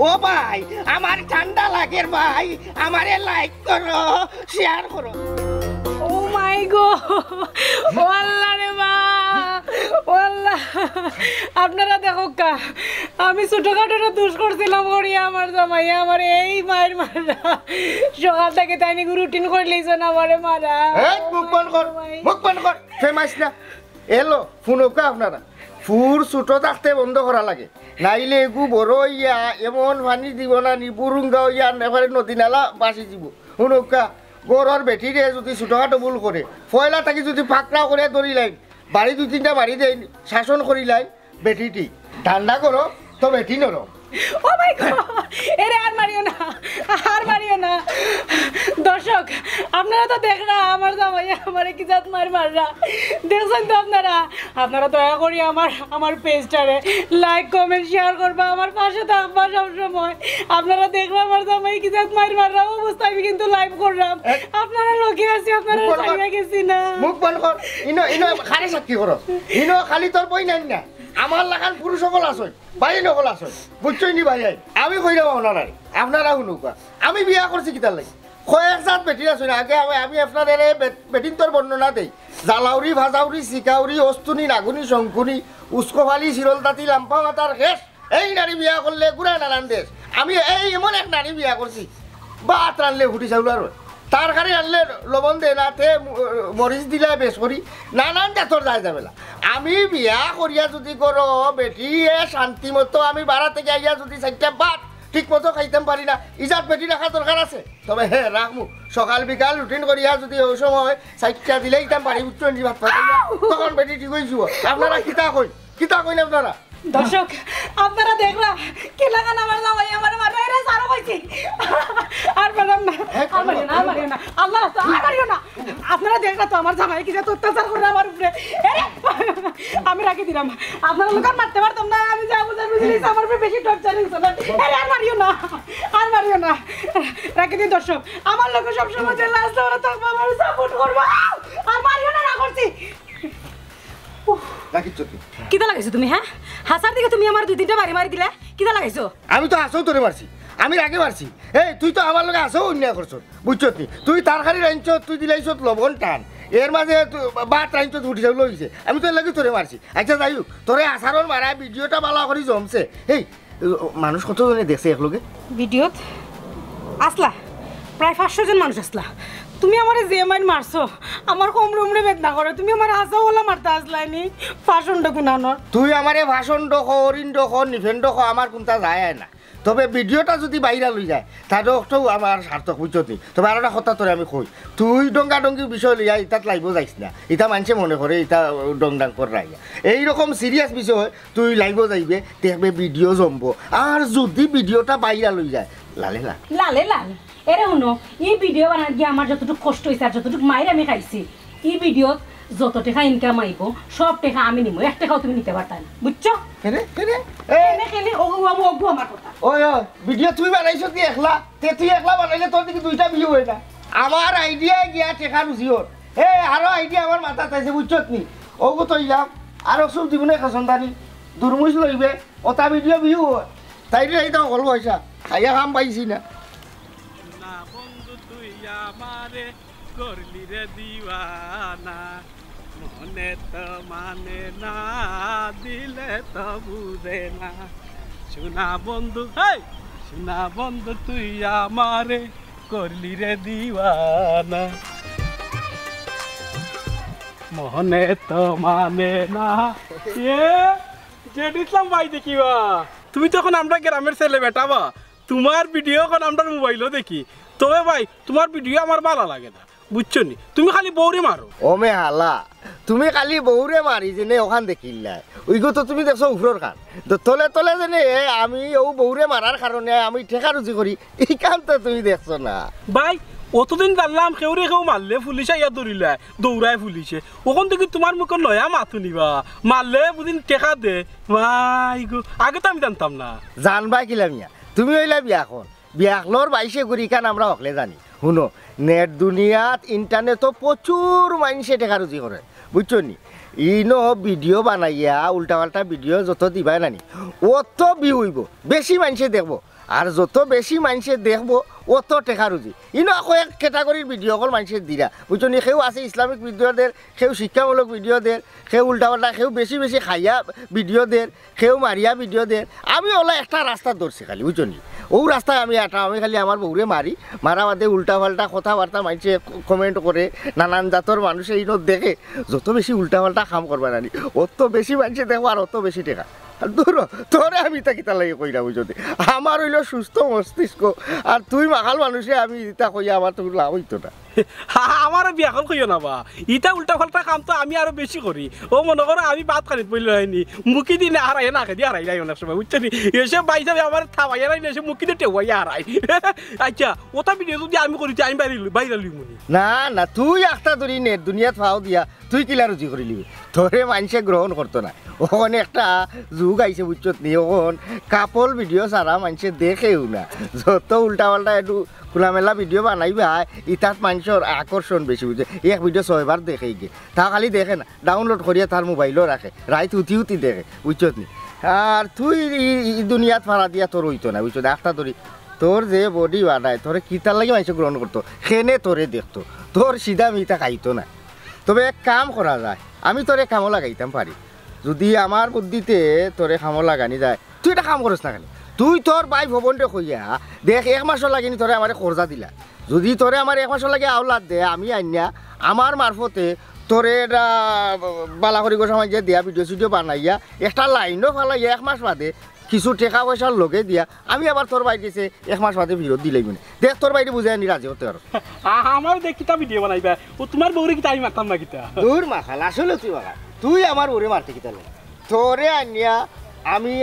ও ভাই আমার ঠান্ডা লাগে ভাই, আমারে লাইক করো, শেয়ার করো। ও মাই গো, ও আল্লাহ রে মা, ও আল্লাহ। আপনারা দেখো কা, আমি ছোটখাটো দুষ করছিলাম করিয়া আমার জামাই আমার এই মায়ের মারা সকাল থেকে তাই নাকি রুটিন করে লইছে না আমারে মারা। মুখ বন্ধ কর, মুখ বন্ধ কর, ফেমাস না এলো ফোনকা আপনারা ফুর ছোট থাকতে বন্ধ করা লাগে, নাইলে এগু বড় ইয়া এমন পানি দিব না নিপুরুঙ্গা ইয়া এবারে নদী নালা বাসি দিব। শুনকা গরর বেঠিরে যদি ছোটখাটো ভুল করে ফয়লা থাকি যদি ফাঁকড়া করে ধরি লাইন বাড়ি 2-3টা বাড়ি দেয় শাসন করি লাই বেঠিটি ঠান্ডা করো তো বেঠি নরো। ও মাই গড, এরে আর মারিও না, আর মারিও না। দর্শক আপনারা তো দেখ না আমার জামাই আমারে কি জাত মাররা দেখছেন তো আপনারা দয়া করি আমার পেজটারে লাইক কমেন্ট শেয়ার করবা, আমার পাশে থাকবা সবসময়। আপনারা দেখবা আমার জামাই কি জাত মাররা অবস্থায় আমি কিন্তু লাইভ করলাম, আপনারা লোকে আছি, আপনারা চাইয়া গেছি না। মুখ বন্ধ কর, ইনো খালি সাক্ষী করো, ইনো খালি তোর বই নাই না, আমার লাগান পুরুষ সকল আসই বাই নকল আসই বুঝছই নি ভাই। আমি কই দেবো আপনারা শুনুকা আমি বিয়া করছি কিতার লাগে কয়েক জাত বেটি আছো না। আগে আমি আপনাদের বেটিন তোর বর্ণনা দেই, জালাউরি ভাজাউরি শিকাউরি অস্তুনি নাগুনি শঙ্কুনি উস্কোফালি শিরলতাতি লাম্পা মাতার শেষ এই নারী বিয়া করলে গুড়া নানান দেশ। আমি এই এমন এক নারী বিয়া করছি বাত রানলে ফুটি চাউল আর তার কারি আনলে লবণ দে না তে মরিচ দিলে বেশ করি নানান জাতর যায় যাবেলা। আমি বিয়া করিয়া যদি করো বেটি শান্তি মতো আমি বাড়া থেকে আইয়া যদি 4টা ভাত ঠিক মতো খাইতাম পারি না, ইজাত বেটি রাখা দরকার আছে। তবে হ্যাঁ রাখমু সকাল বিকাল রুটিন করিয়া যদি ওই সময় 4টা দিলেই তাম পারি উচ্চ ভাত পাইয়া তখন বেটি ঠিক হয়ে যাব। আপনারা কিতা কইন আপনারা দর্শক আপনারা দেখলা কি লাগান আমার জামাই আমার মারা এরা সারা কইছি আর বললাম না আমারিও না আল্লাহ আমারিও না। আপনারা দেখলা তো আমার জামাই কি যে অত্যাচার করে আমার উপরে, আমি রাখি দিলাম। আপনারা লোকান মারতে পারতাম না, আমি যা বুঝলি আমার উপরে বেশি টর্চার হইছে না। আর মারিও না রাখি দিন। দর্শক আমার লোক সবসময় যে লাস্ট ওরা থাকবো, আমার সাপোর্ট করবো। আর মারিও না করছি কিতা লাগাইছো তুমি? হ্যাঁ হাসার দিকে তুমি আমার 2-3টা মারি দিলে কিতা লাগাইছো? আমি তো হাসও তোরে মারছি, আমি আগে মারছি। এই তুই তো আমার লগে হাসও অন্যায় করছ বুঝছত নি, তুই তারকারি রাইনছ তুই দিলাইছ লবণ টান এর মাঝে বাত রাইনছ উঠি যাও লইছে, আমি তোর লাগে তোরে মারছি। আচ্ছা যাই হোক তোরে আসারর মারা ভিডিওটা ভালো করে জমছে। এই মানুষ কতজনে দেখছে একলগে ভিডিওত? আসলা প্রায় 500 জন মানুষ আসলা। তুমি আমারে যে মাইন মারছো আমার কোমরে বেদনা করে, তুমি আমার হাসাওয়ালা মারতে আসলাইনি ভাষণটা গুনানোর। তুই আমারে ভাষণ ডখ অরিন ডখ নিফেন ডখ আমার কোনটা যায় না, তবে ভিডিওটা যদি বাইরা লই যায় তাহলেও আমার সার্থক বুঝছত নি। তবে আর একটা কথা তোরে আমি কই, তুই ডঙ্গা ডঙ্গি বিষয় লইয়া ইতাত লাইব যাইস না, ইটা মানুষে মনে করে ইটা ডংডাং কর রাইয়া। এইরকম সিরিয়াস বিষয় তুই লাইব যাইবে দেখবে ভিডিও জমবো, আর যদি ভিডিওটা বাইরা লই যায় লালে লাল এরে শুনো এই ভিডিও বানার গিয়ে আমার যতটুকু কষ্ট হয়েছে আর যতটুকু মায়ের আমি খাইছি, এই ভিডিও যত টাকা ইনকাম আইব সব টাকা আমি নিব, 1 টাকাও তুমি নিতে পারতা না বুঝছো? আমার কথা ওই ভিডিও তুই বানাইছ কি একলা? তুই একলা বানাইলে তোর দিকে 2টা ভিউ হয় না। আমার আইডিয়া গিয়া টেকা রুজিওর আরো আইডিয়া আমার মাথা চাইছে বুঝছত নি। ওগো তো ইলাম আরো সব জীবনে খাসন্দানি দুর্মুষ লইবে ওটা ভিডিও ভিউ হয় তাইলে এইটা অকল পয়সা খাইয়া কাম পাইছি না। আমারে করলি রে দিওয়ানা মনে তো মানে না দিলে তো বুঝে না। শোনা বন্ধু তুই আমারে করলি রে দিওয়ানা মনে তো মানে না। জেডিসলাম ভাই দেখিবা তুমি তখন আমরা গ্রামের ছেলে বেটাবা, তোমার ভিডিও এখন আমরা মোবাইলও দেখি। তবে ভাই তোমার ভিডিও আমার ভালো লাগে না বুঝছো নি, তুমি খালি বৌরে মারো। ও মে হালা তুমি খালি বৌরে মারি যেনে ওখান দেখিলা ওইগো তো তুমি দেখছো উফরর খান তো তলে তলে যেনে আমি ও বৌরে মারার কারণে আমি ঠেকা রুজি করি এই কাম তো তুমি দেখছো না ভাই। অতদিন জানলাম কেউ মারলে পুলিশে ইয়া ধরিলে দৌড়ায় পুলিশে, ওখান থেকে তোমার মুখে নয়া মাথু নিবা মারলে বুদিন টেকা দে ভাই গো। আগে তো আমি জানতাম না। জানবা কিলামিয়া তুমি হইলা বিয়াখন বিয়াখলোর 22 গুড়ি কান আমরা হকলে জানি। শুনো নেট দুনিয়াত ইন্টারনেটও প্রচুর মানুষে টেকা রুজি করে বুঝছো নি। ইনো ভিডিও বানাইয়া উল্টা পাল্টা ভিডিও যত দিবাই নানি অত ভিউ হইব বেশি মানুষে দেখবো আর যত বেশি মানুষে দেখবো অত টেকা রুজি ইনো কয়েক ক্যাটাগরির ভিডিও কল মানুষের দিরা বুঝছনি সেও আছে ইসলামিক ভিডিও দের সেও শিক্ষামূলক ভিডিও দের সেও উল্টাপাল্টা সেও বেশি বেশি খাইয়া ভিডিও দের সেও মারিয়া ভিডিও দের আমি ওলা একটা রাস্তা ধরছি খালি বুঝছনি ও রাস্তায় আমি আটা আমি খালি আমার বউরে মারি মারা বাদে উল্টাপাল্টা কথাবার্তা মানুষে কমেন্ট করে নানান জাতর মানুষে ইনো দেখে যত বেশি উল্টাপাল্টা কাম করবা নানি অত বেশি মানুষে দেখো আর অত বেশি টেকা দূর তোরে আমি তা কিতা লাগে কইরা বুঝতে আমার হইল সুস্থ মস্তিষ্ক আর তুই মাখাল মানুষে আমি ইতা কইয়া আমার তো লাভ হইতো না আমার বিয়াখন কইও না বা ইটা উল্টা পাল্টা কাম তো আমি আরো বেশি করি ও মনে করো আমি ভাত খানিত বললে হয়নি মুখি দিনে হারাই না খেয়ে হারাই নাই অনেক সময় বুঝছি এসে বাইসা আমার থাবাই নাই এসে মুখি দিয়ে টেওয়াই হারাই আচ্ছা ওটা ভিডিও যদি আমি করি আমি বাইরে লিমুনি না না তুই একটা ধরি নে দুনিয়াত ফাও দিয়া তুই কিলা রুজি করে লিবি তোরে মানুষে গ্রহণ করতো না ওখানে একটা যুগ আইছে বুঝছত নি ওখান কাপল ভিডিও ছাড়া মানুষে দেখেও না যত উল্টা পাল্টা একটু খোলামেলা ভিডিও বানাইবা ইতাত মানুষের আকর্ষণ বেশি বুঝে এক ভিডিও 6 বার দেখেই গে তা খালি দেখে না ডাউনলোড করিয়া তার মোবাইলও রাখে রাইত উঠি উঠি দেখে বুঝছত নি আর তুই দুনিয়াত ফাড়া দিয়া তোর হইতো না বুঝছো একটা ধরি তোর যে বডি বানায় তোরে কিতার লাগে মানুষ গ্রহণ করতো সেনে তোরে দেখতো তোর সিধা মিতা খাইতো না তবে এক কাম করা যায় আমি তোরে কামও লাগাইতাম পারি যদি আমার বুদ্ধিতে তোরে কামও লাগানি যায় তুই এটা কাম করিস না খালি তুই তোর বাই ভবনটা কইয়া দেখ 1 মাসও লাগেনি তোরে আমার খরচা দিলা যদি তোরে আমার 1 মাসও লাগে আওলাদ দে আমি আইনা আমার মারফতে তোরে এটা বালাহরি গোসামাই যে দিয়া ভিডিও সিডিও বানাইয়া একটা লাইনও ফালাইয়া 1 মাস বাদে কিছু টাকা পয়সার লগে দিয়া আমি আবার তোর বাড়ি গেছে 1 মাস বাদে ভিডিও দিলেই মানে দেখ তোর বাড়ি বুঝে আনি রাজি হতে পারো আমার দেখ কিতা ভিডিও বানাইবা ও তোমার বউরে কিতা আমি মারতাম না কিতা দূর মাখাল আসলে তুই মাখা তুই আমার ওরে মারতে কিতা লাগে তোরে আনিয়া আমি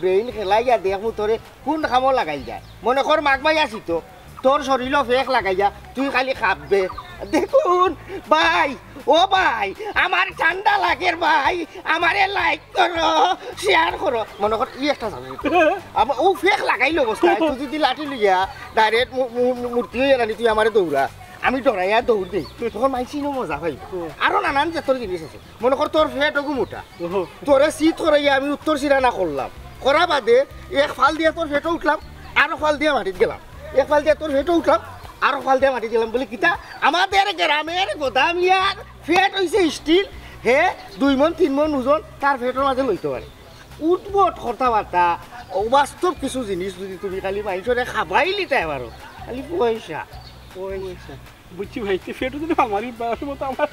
ব্রেইন খেলাইয়া দেখবো তোরে কোন কামো লাগাই যায় মনে কর মাগমাই আসি তো তোর শরীরও ফেক লাগাইয়া তুই খালি খাববে দেখুন ভাই ও ভাই আমার ঠান্ডা লাগে ভাই আমারে লাইক করো শেয়ার করো মনে কর একটা যাবে আমার ও ফেক লাগাইলো অবস্থায় তুই যদি লাঠি লিয়া ডাইরেক্ট মূর্তি হয়ে জানি তুই আমারে দৌড়া আমি ডরাইয়া দৌড় দিই তখন মাইছিনো মজা ভাই আরো নানান জাতর জিনিস আছে মনে কর তোর ফেটও মোটা তোরে শীত করাইয়া আমি উত্তর সিরানা করলাম করা বাদে 1 ফাল দিয়ে তোর ফেটও উঠলাম আরো ফাল দিয়ে মাটিত গেলাম 1 ফাল দিয়ে তোর ফেটও উঠলাম আরো ফাল দিয়ে মাটিত গেলাম বলে কিতা আমাদের গ্রামের গোদামিয়ার ফেট হইছে স্টিল হে 2 মন 3 মন ওজন তার ফেটের মাঝে লইতে পারে উঠবট কথাবার্তা অবাস্তব কিছু জিনিস যদি তুমি খালি মাইছরে খাবাই লিতে পারো খালি পয়সা বুঝছি ভাই ফেটু যদি ফালমারি মতো আমার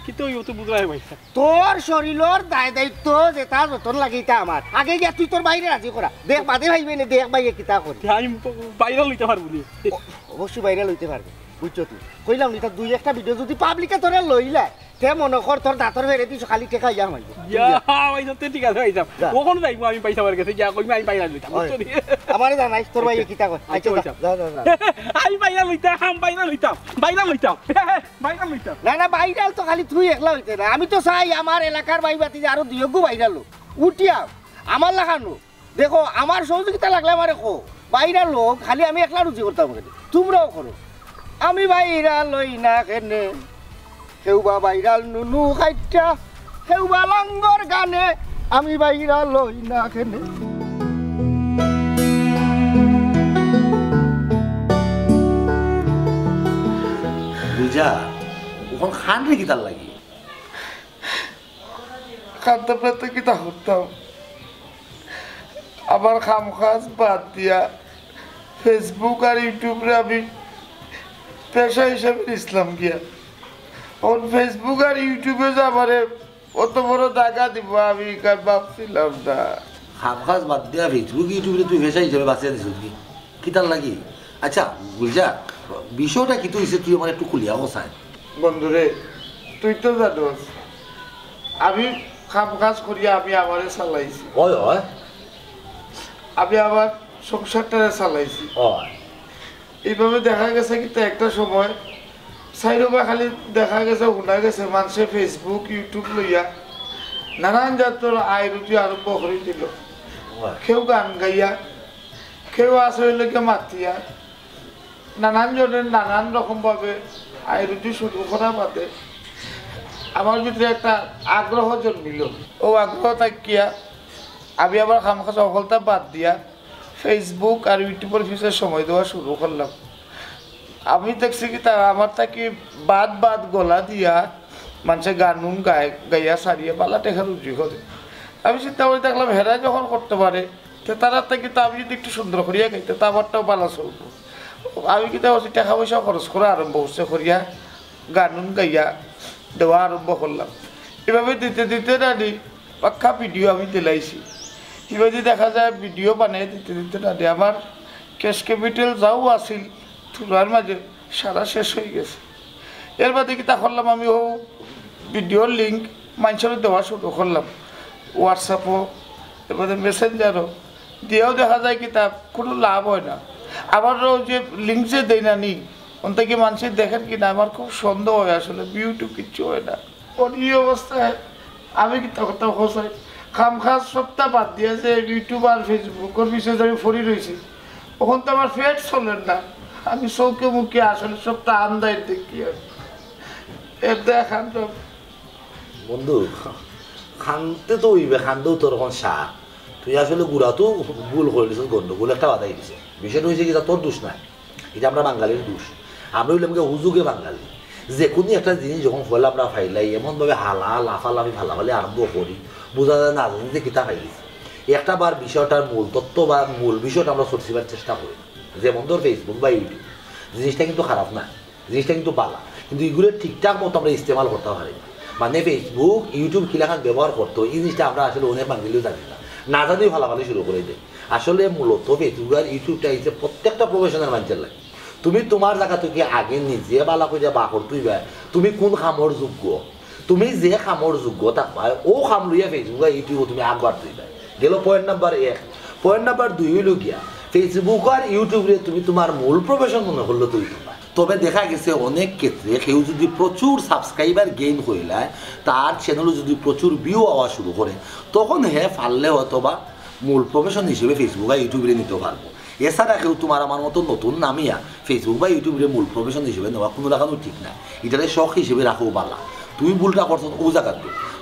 কিন্তু ওই তো বুঝলাই ভাইসা তোর শরীরের দায় দায়িত্ব যেটা যতন লাগে এটা আমার আগে গিয়া তুই তোর বাইরে রাজি করা দেখ বাদে ভাইবে না দেখ ভাইয়ে কিতা করি আমি বাইরে লইতে পারবো নি অবশ্যই বাইরে লইতে পারবে বুঝছো তুই কইলাম নি তার 2-1টা ভিডিও যদি পাবলিকে তোরে লইলা তে মনে কর তোর দাঁতর বেড়ে দিছ খালি টেকা ইয়া মাইব ঠিক আছে ভাই ওখানে যাইবো আমি পয়সা বার গেছে যা কইমি আমি বাইরে লইতাম আমারে জানাইস তোর ভাইয়ে কিতা কর আচ্ছা যা যা যা আমি বাইরে লইতাম বাইরে লইতাম না না বাইরাল তো খালি তুই একলা হইতে না আমি তো চাই আমার এলাকার ভাই বাতি আরো 2 বাইরাল উঠিয়া আমার লাগানো দেখো আমার সহযোগিতা লাগলে আমারে কো বাইরাল লোক খালি আমি একলা রুজি করতাম তোমরাও করো আমি বাইরাল লই না কেনে কেউবা বাইরাল নুনু খাইটা কেউবা লঙ্গর গানে আমি বাইরাল লই না কেনে বুঝা ওখান খান রে কিতার লাগি খাদ্য পেতে কিতা করতাম আবার খাম খাস বাদ দিয়া ফেসবুক আর ইউটিউবে আমি পেশা হিসাবে ইসলাম গিয়া ওন ফেসবুক আর ইউটিউবে যে আমারে অত বড় টাকা দিব আমি ভাবছিলাম না খাম খাস বাদ দিয়া ফেসবুক ইউটিউবে তুই পেশা হিসাবে বাঁচিয়ে দিস কি কিতার লাগি আচ্ছা বুঝা বিষয়টা কি তুই তুই আমার একটু খুলিয়া বসায় বন্ধুরে তুই তো জানোস আমি খাম কাজ করিয়া আমি আমারে চালাইছি হয় হয় আমি আমার সংসারটারে চালাইছি এইভাবে দেখা গেছে কিন্তু একটা সময় সাইডবা খালি দেখা গেছে শোনা গেছে মানুষে ফেসবুক ইউটিউব লইয়া নানান জাতর আয় রুটি আরম্ভ করে দিল কেউ গান গাইয়া কেউ আসলে মাতিয়া নানান জনের নানান রকমভাবে আয় রুটি শুরু করা বাদে আমার ভিতরে একটা আগ্রহ জন্মিল ও আগ্রহ থাকিয়া আমি আবার খামখা সফলতা বাদ দিয়া ফেসবুক আর ইউটিউবের পিছনে সময় দেওয়া শুরু করলাম। আমি দেখছি কি তা আমার তাকে বাদ গলা দিয়া মানুষের গান গাইয়া সারিয়ে পালা টেকা রুজি করে। আমি চিন্তা করে দেখলাম হেরা যখন করতে পারে তো তারা থেকে তো আমি যদি একটু সুন্দর করিয়া গাইতে তা আমারটাও পালা চলবো। আমি কিন্তু টাকা পয়সা খরচ করা আরম্ভ করছে করিয়া গান গাইয়া দেওয়া আরম্ভ করলাম। এভাবে দিতে দিতে রানি পাক্কা ভিডিও আমি দিলাইছি। এভাবে দেখা যায় ভিডিও বানিয়ে দিতে দিতে রানি আমার ক্যাশ ক্যাপিটাল যাও আসিল তুলার মাঝে সারা শেষ হয়ে গেছে। এর বাদে কি তা করলাম আমি ও ভিডিওর লিঙ্ক মানুষের দেওয়া শুরু করলাম, হোয়াটসঅ্যাপও এরপরে মেসেঞ্জারও দিয়েও দেখা যায় কি তা কোনো লাভ হয় না। আবারও যে লিঙ্ক যে দেয় না নি ওন থেকে মানুষের দেখেন কিনা আমার খুব সন্দেহ হয়, আসলে বিউটি কিচ্ছু হয় না। ওর এই অবস্থায় আমি কি তা কথা খোঁজাই খামখাস সপ্তাহ বাদ দিয়ে যে ইউটিউব আর ফেসবুকের বিষয়ে আমি ফরি রয়েছি ওখান তো আমার ফেট চলেন না। আমি চৌকে মুখে আসলে সপ্তাহ আন্দায় দেখি এর দেখান তো বন্ধু খানতে তো হইবে, খানতেও তোর এখন সার তুই আসলে গুড়া তো ভুল করে দিছিস, গন্ডগোল একটা বাধাই দিছে। বিষয়টা হয়েছে কি তোর দোষ নাই, এটা আমরা বাঙালির দোষ। আমরা হইলাম কি হুজুগে বাঙালি, যে কোনো একটা জিনিস যখন হলে আমরা ফাইলাই এমনভাবে হালা লাফালাফি ফালাফালি আরম্ভ করি বোঝা যায় না জানি যে কিতা ফাইলিছি। একটা বার বিষয়টার মূল তত্ত্ব বা মূল বিষয়টা আমরা সরছিবার চেষ্টা করি। যেমন ধর ফেসবুক বা ইউটিউব জিনিসটা কিন্তু খারাপ না, জিনিসটা কিন্তু পালা, কিন্তু এগুলো ঠিকঠাক মতো আমরা ইস্তেমাল করতে পারি না। মানে ফেসবুক ইউটিউব কিলাখান ব্যবহার করতো এই জিনিসটা আমরা আসলে অনেক বাঙালিও জানি না জানিও ফালাফালি শুরু করে দেয়। আসলে মূলত ফেসবুক আর ইউটিউবটা হচ্ছে প্রত্যেকটা প্রফেশনাল মানুষের লাগে। তুমি তোমার জায়গা থেকে আগে নিজে বালা করে বাকর তুইবা তুমি কোন খামর যোগ্য, তুমি যে খামর যোগ্য থাকবা ও খাম লইয়া ফেসবুক আর ইউটিউব তুমি আগবার তুইবা গেল। Point number 1। পয়েন্ট নাম্বার 2 হইল গিয়া ফেসবুক আর ইউটিউবে তুমি তোমার মূল প্রফেশন মনে করলে তুই তোমার। তবে দেখা গেছে অনেক ক্ষেত্রে কেউ যদি প্রচুর সাবস্ক্রাইবার গেইন করিলায় তার চ্যানেলে যদি প্রচুর ভিউ হওয়া শুরু করে তখন পারলে অথবা মূল প্রফেশন হিসেবে ফেসবুক আর ইউটিউবে নিতে পারবো। এছাড়া কেউ তোমার আমার মতো নতুন নামিয়া ফেসবুক বা ইউটিউবের মূল প্রফেশন হিসেবে নেওয়া কোনো রাখানো ঠিক না, এটারে শখ হিসেবে রাখো বালা। তুই ভুলটা করছো ও জায়গা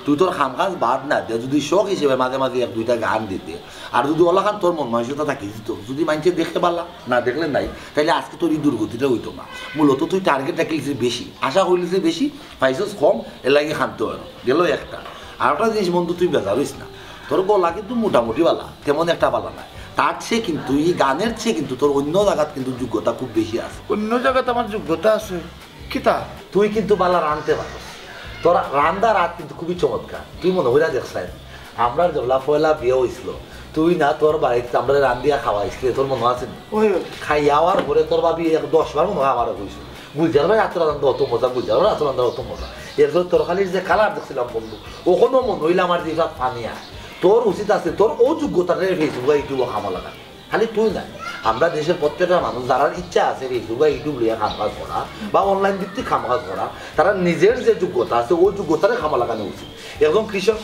তুই তোর খামখাজ বাদ না দে, যদি শখ হিসেবে মাঝে মাঝে 1-2টা গান দিতে আর যদি ওলাখান তোর মন মানসিকতা থাকি দিত, যদি মানুষের দেখতে পারলা না দেখলে নাই, তাহলে আজকে তোর এই দুর্গতিটা হইতো না। মূলত তুই টার্গেট রাখলিস বেশি, আশা করলিস বেশি, পাইছিস কম, এর লাগে খানতে হয় গেল একটা। আর একটা জিনিস বন্ধু তুই বেজারিস না, তোর গলা কিন্তু মোটামুটি বালা, তেমন একটা বালা নাই। তার চেয়ে কিন্তু এই গানের চেয়ে কিন্তু তোর অন্য জায়গাত কিন্তু যোগ্যতা খুব বেশি আছে। অন্য জায়গাতে আমার যোগ্যতা আছে কি তা? তুই কিন্তু বালা রানতে পারো, তোর রান্দার হাত কিন্তু খুবই চমৎকার। তুই মনে হইলা দেখছাই আমরা যেগুলা পয়লা বিয়ে হয়েছিল তুই না তোর বাড়িতে আমরা রান্দিয়া খাওয়াইছিলে, তোর মনে আছে খাই যাওয়ার পরে তোর ভাবি 10 বার মনে হয় আমারও হয়েছিল। গুলজার ভাই আত্ম রান্ধা অত মজা, গুলজার ভাই আত্ম রান্ধা অত মজা। এরপর তরকারির যে কালার দেখছিলাম বন্ধু ওখানেও মনে হইলে আমার যে সব পানিয়া। তোর উচিত আছে তোর ও যোগ্যতাটা ফেসবুক ইউটিউব খামা লাগা, খালি তুই না আমরা দেশের প্রত্যেকটা মানুষ যারা ইচ্ছা আছে ফেসবুক ইউটিউব লিয়ে কাম কাজ করা বা অনলাইন ভিত্তিক কাম কাজ করা, তারা নিজের যে যোগ্যতা আছে ওই যোগ্যতারে খামা লাগানো উচিত। একজন কৃষক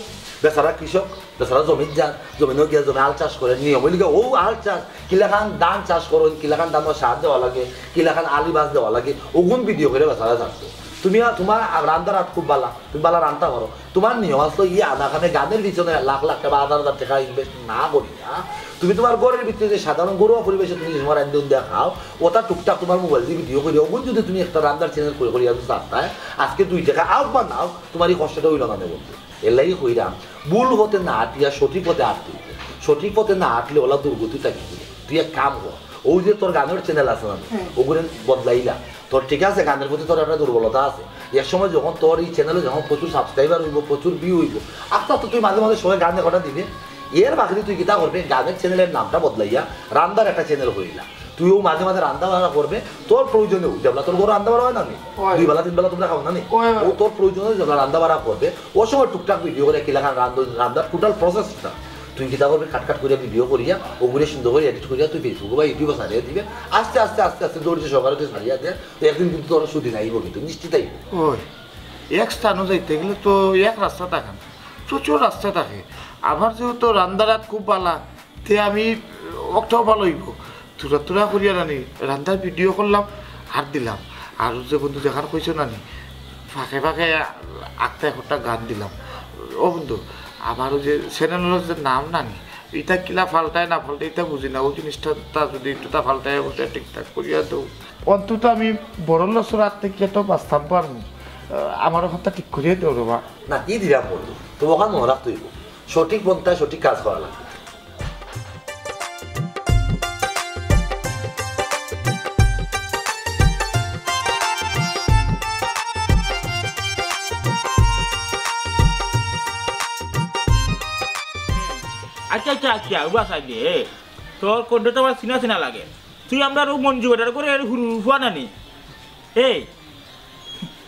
বেচারা জমির যান, জমিনও গিয়ে জমি আল চাষ করে নিয়ম লিখে ও আল চাষ কিলাখান ধান চাষ করো, কিলাখান ধানের সার দেওয়া লাগে, কিলাখান আলি বাস দেওয়া লাগে, ওগুন ভিডিও করে বেচারা যাচ্ছে। তুমি তোমার রান্নার হাত খুব বালা, তুমি বালা রান্না করো, তোমার নিয়ম আসলো আধাখানে গানের পিছনে লাখ লাখ টাকা 1000 টাকা ইনভেস্ট না করি না, তুমি তোমার ঘরের ভিতরে যে সাধারণ ঘরোয়া পরিবেশে তুমি তোমার রান্ধন দেওয়া খাও ওটা টুকটাক তোমার মোবাইল দিয়ে ভিডিও করি, ওগুন যদি তুমি একটা রান্নার চ্যানেল করে করি চারটায় আজকে 2 টাকা আও বা নাও, তোমার এই কষ্টটা হইল না বলতে। এর লাগে কইরাম ভুল হতে না আটিয়া সঠিক পথে আটতে, সঠিক পথে না আটলে ওলা দুর্গতিটা কি তুই এক কাম কর, ওই যে তোর গানের চ্যানেল আছে না ওগুলো বদলাইলা, তোর ঠিক আছে গানের প্রতি তোর একটা দুর্বলতা আছে, এক সময় যখন তোর এই চ্যানেলে যখন প্রচুর সাবস্ক্রাইবার হইব প্রচুর ভিউ হইব আস্তে আস্তে তুই মাঝে মাঝে সবাই গান দেখাটা দিবে। এর বাকি তুই কিতা করবে গানের চ্যানেলের নামটা বদলাইয়া রান্দার একটা চ্যানেল হইলা, তুইও মাঝে মাঝে রান্না বান্না করবে তোর প্রয়োজনে যেগুলা তোর ঘরে রান্না বাড়া হয় না 2 বেলা 3 বেলা তোমরা খাও না ও তোর প্রয়োজনে যেগুলা রান্না বাড়া করবে ও সময় টুকটাক ভিডিও করে কিলাখান রান্নার টোটাল প্রসেসটা তুই কিতা করবে কাট করে ভিডিও করিয়া ওগুলো সুন্দর করে এডিট করিয়া তুই ফেসবুক বা ইউটিউবে ছাড়িয়ে দিবে, আস্তে আস্তে আস্তে আস্তে দৌড়ছে সকালে তুই ছাড়িয়া দে, তো একদিন কিন্তু তোর সুদিন আইব কিন্তু নিশ্চিত আইব। ওই এক স্থানও যাইতে গেলে তো এক রাস্তা থাকে না, প্রচুর রাস্তা থাকে। আমার যেহেতু রান্দার হাত খুব ভালা তে আমি অক্টাও ভালো হইব তুরা করিয়া নানি রান্দার ভিডিও করলাম আর দিলাম, আর যে বন্ধু দেখার কইছো নানি ফাঁকে ফাঁকে 8টা 1টা গান দিলাম। ও বন্ধু আমারও যে চ্যানেলের যে নাম নানি এটা কিলা ফাল্টায় না ফাল্টায় এটা বুঝি না। ওই জিনিসটা তা যদি একটু তা ফাল্টায় ওটা ঠিকঠাক করিয়া দেও, অন্তত আমি বড় লসর হাত থেকে তো বাঁচতাম পারবো। আমার কথা ঠিক করিয়ে দেও রে বা। না কি দিলাম বন্ধু, তো ওখানে মনে রাখতে হইব সঠিক পন্থায় সঠিক কাজ করা লাগবে। আচ্ছা আচ্ছা আচ্ছা উবাস আগে তোর কোনটা তো আমার চিনা চিনা লাগে। তুই আমরা মঞ্জু বেটার করে হুয়া নানি এই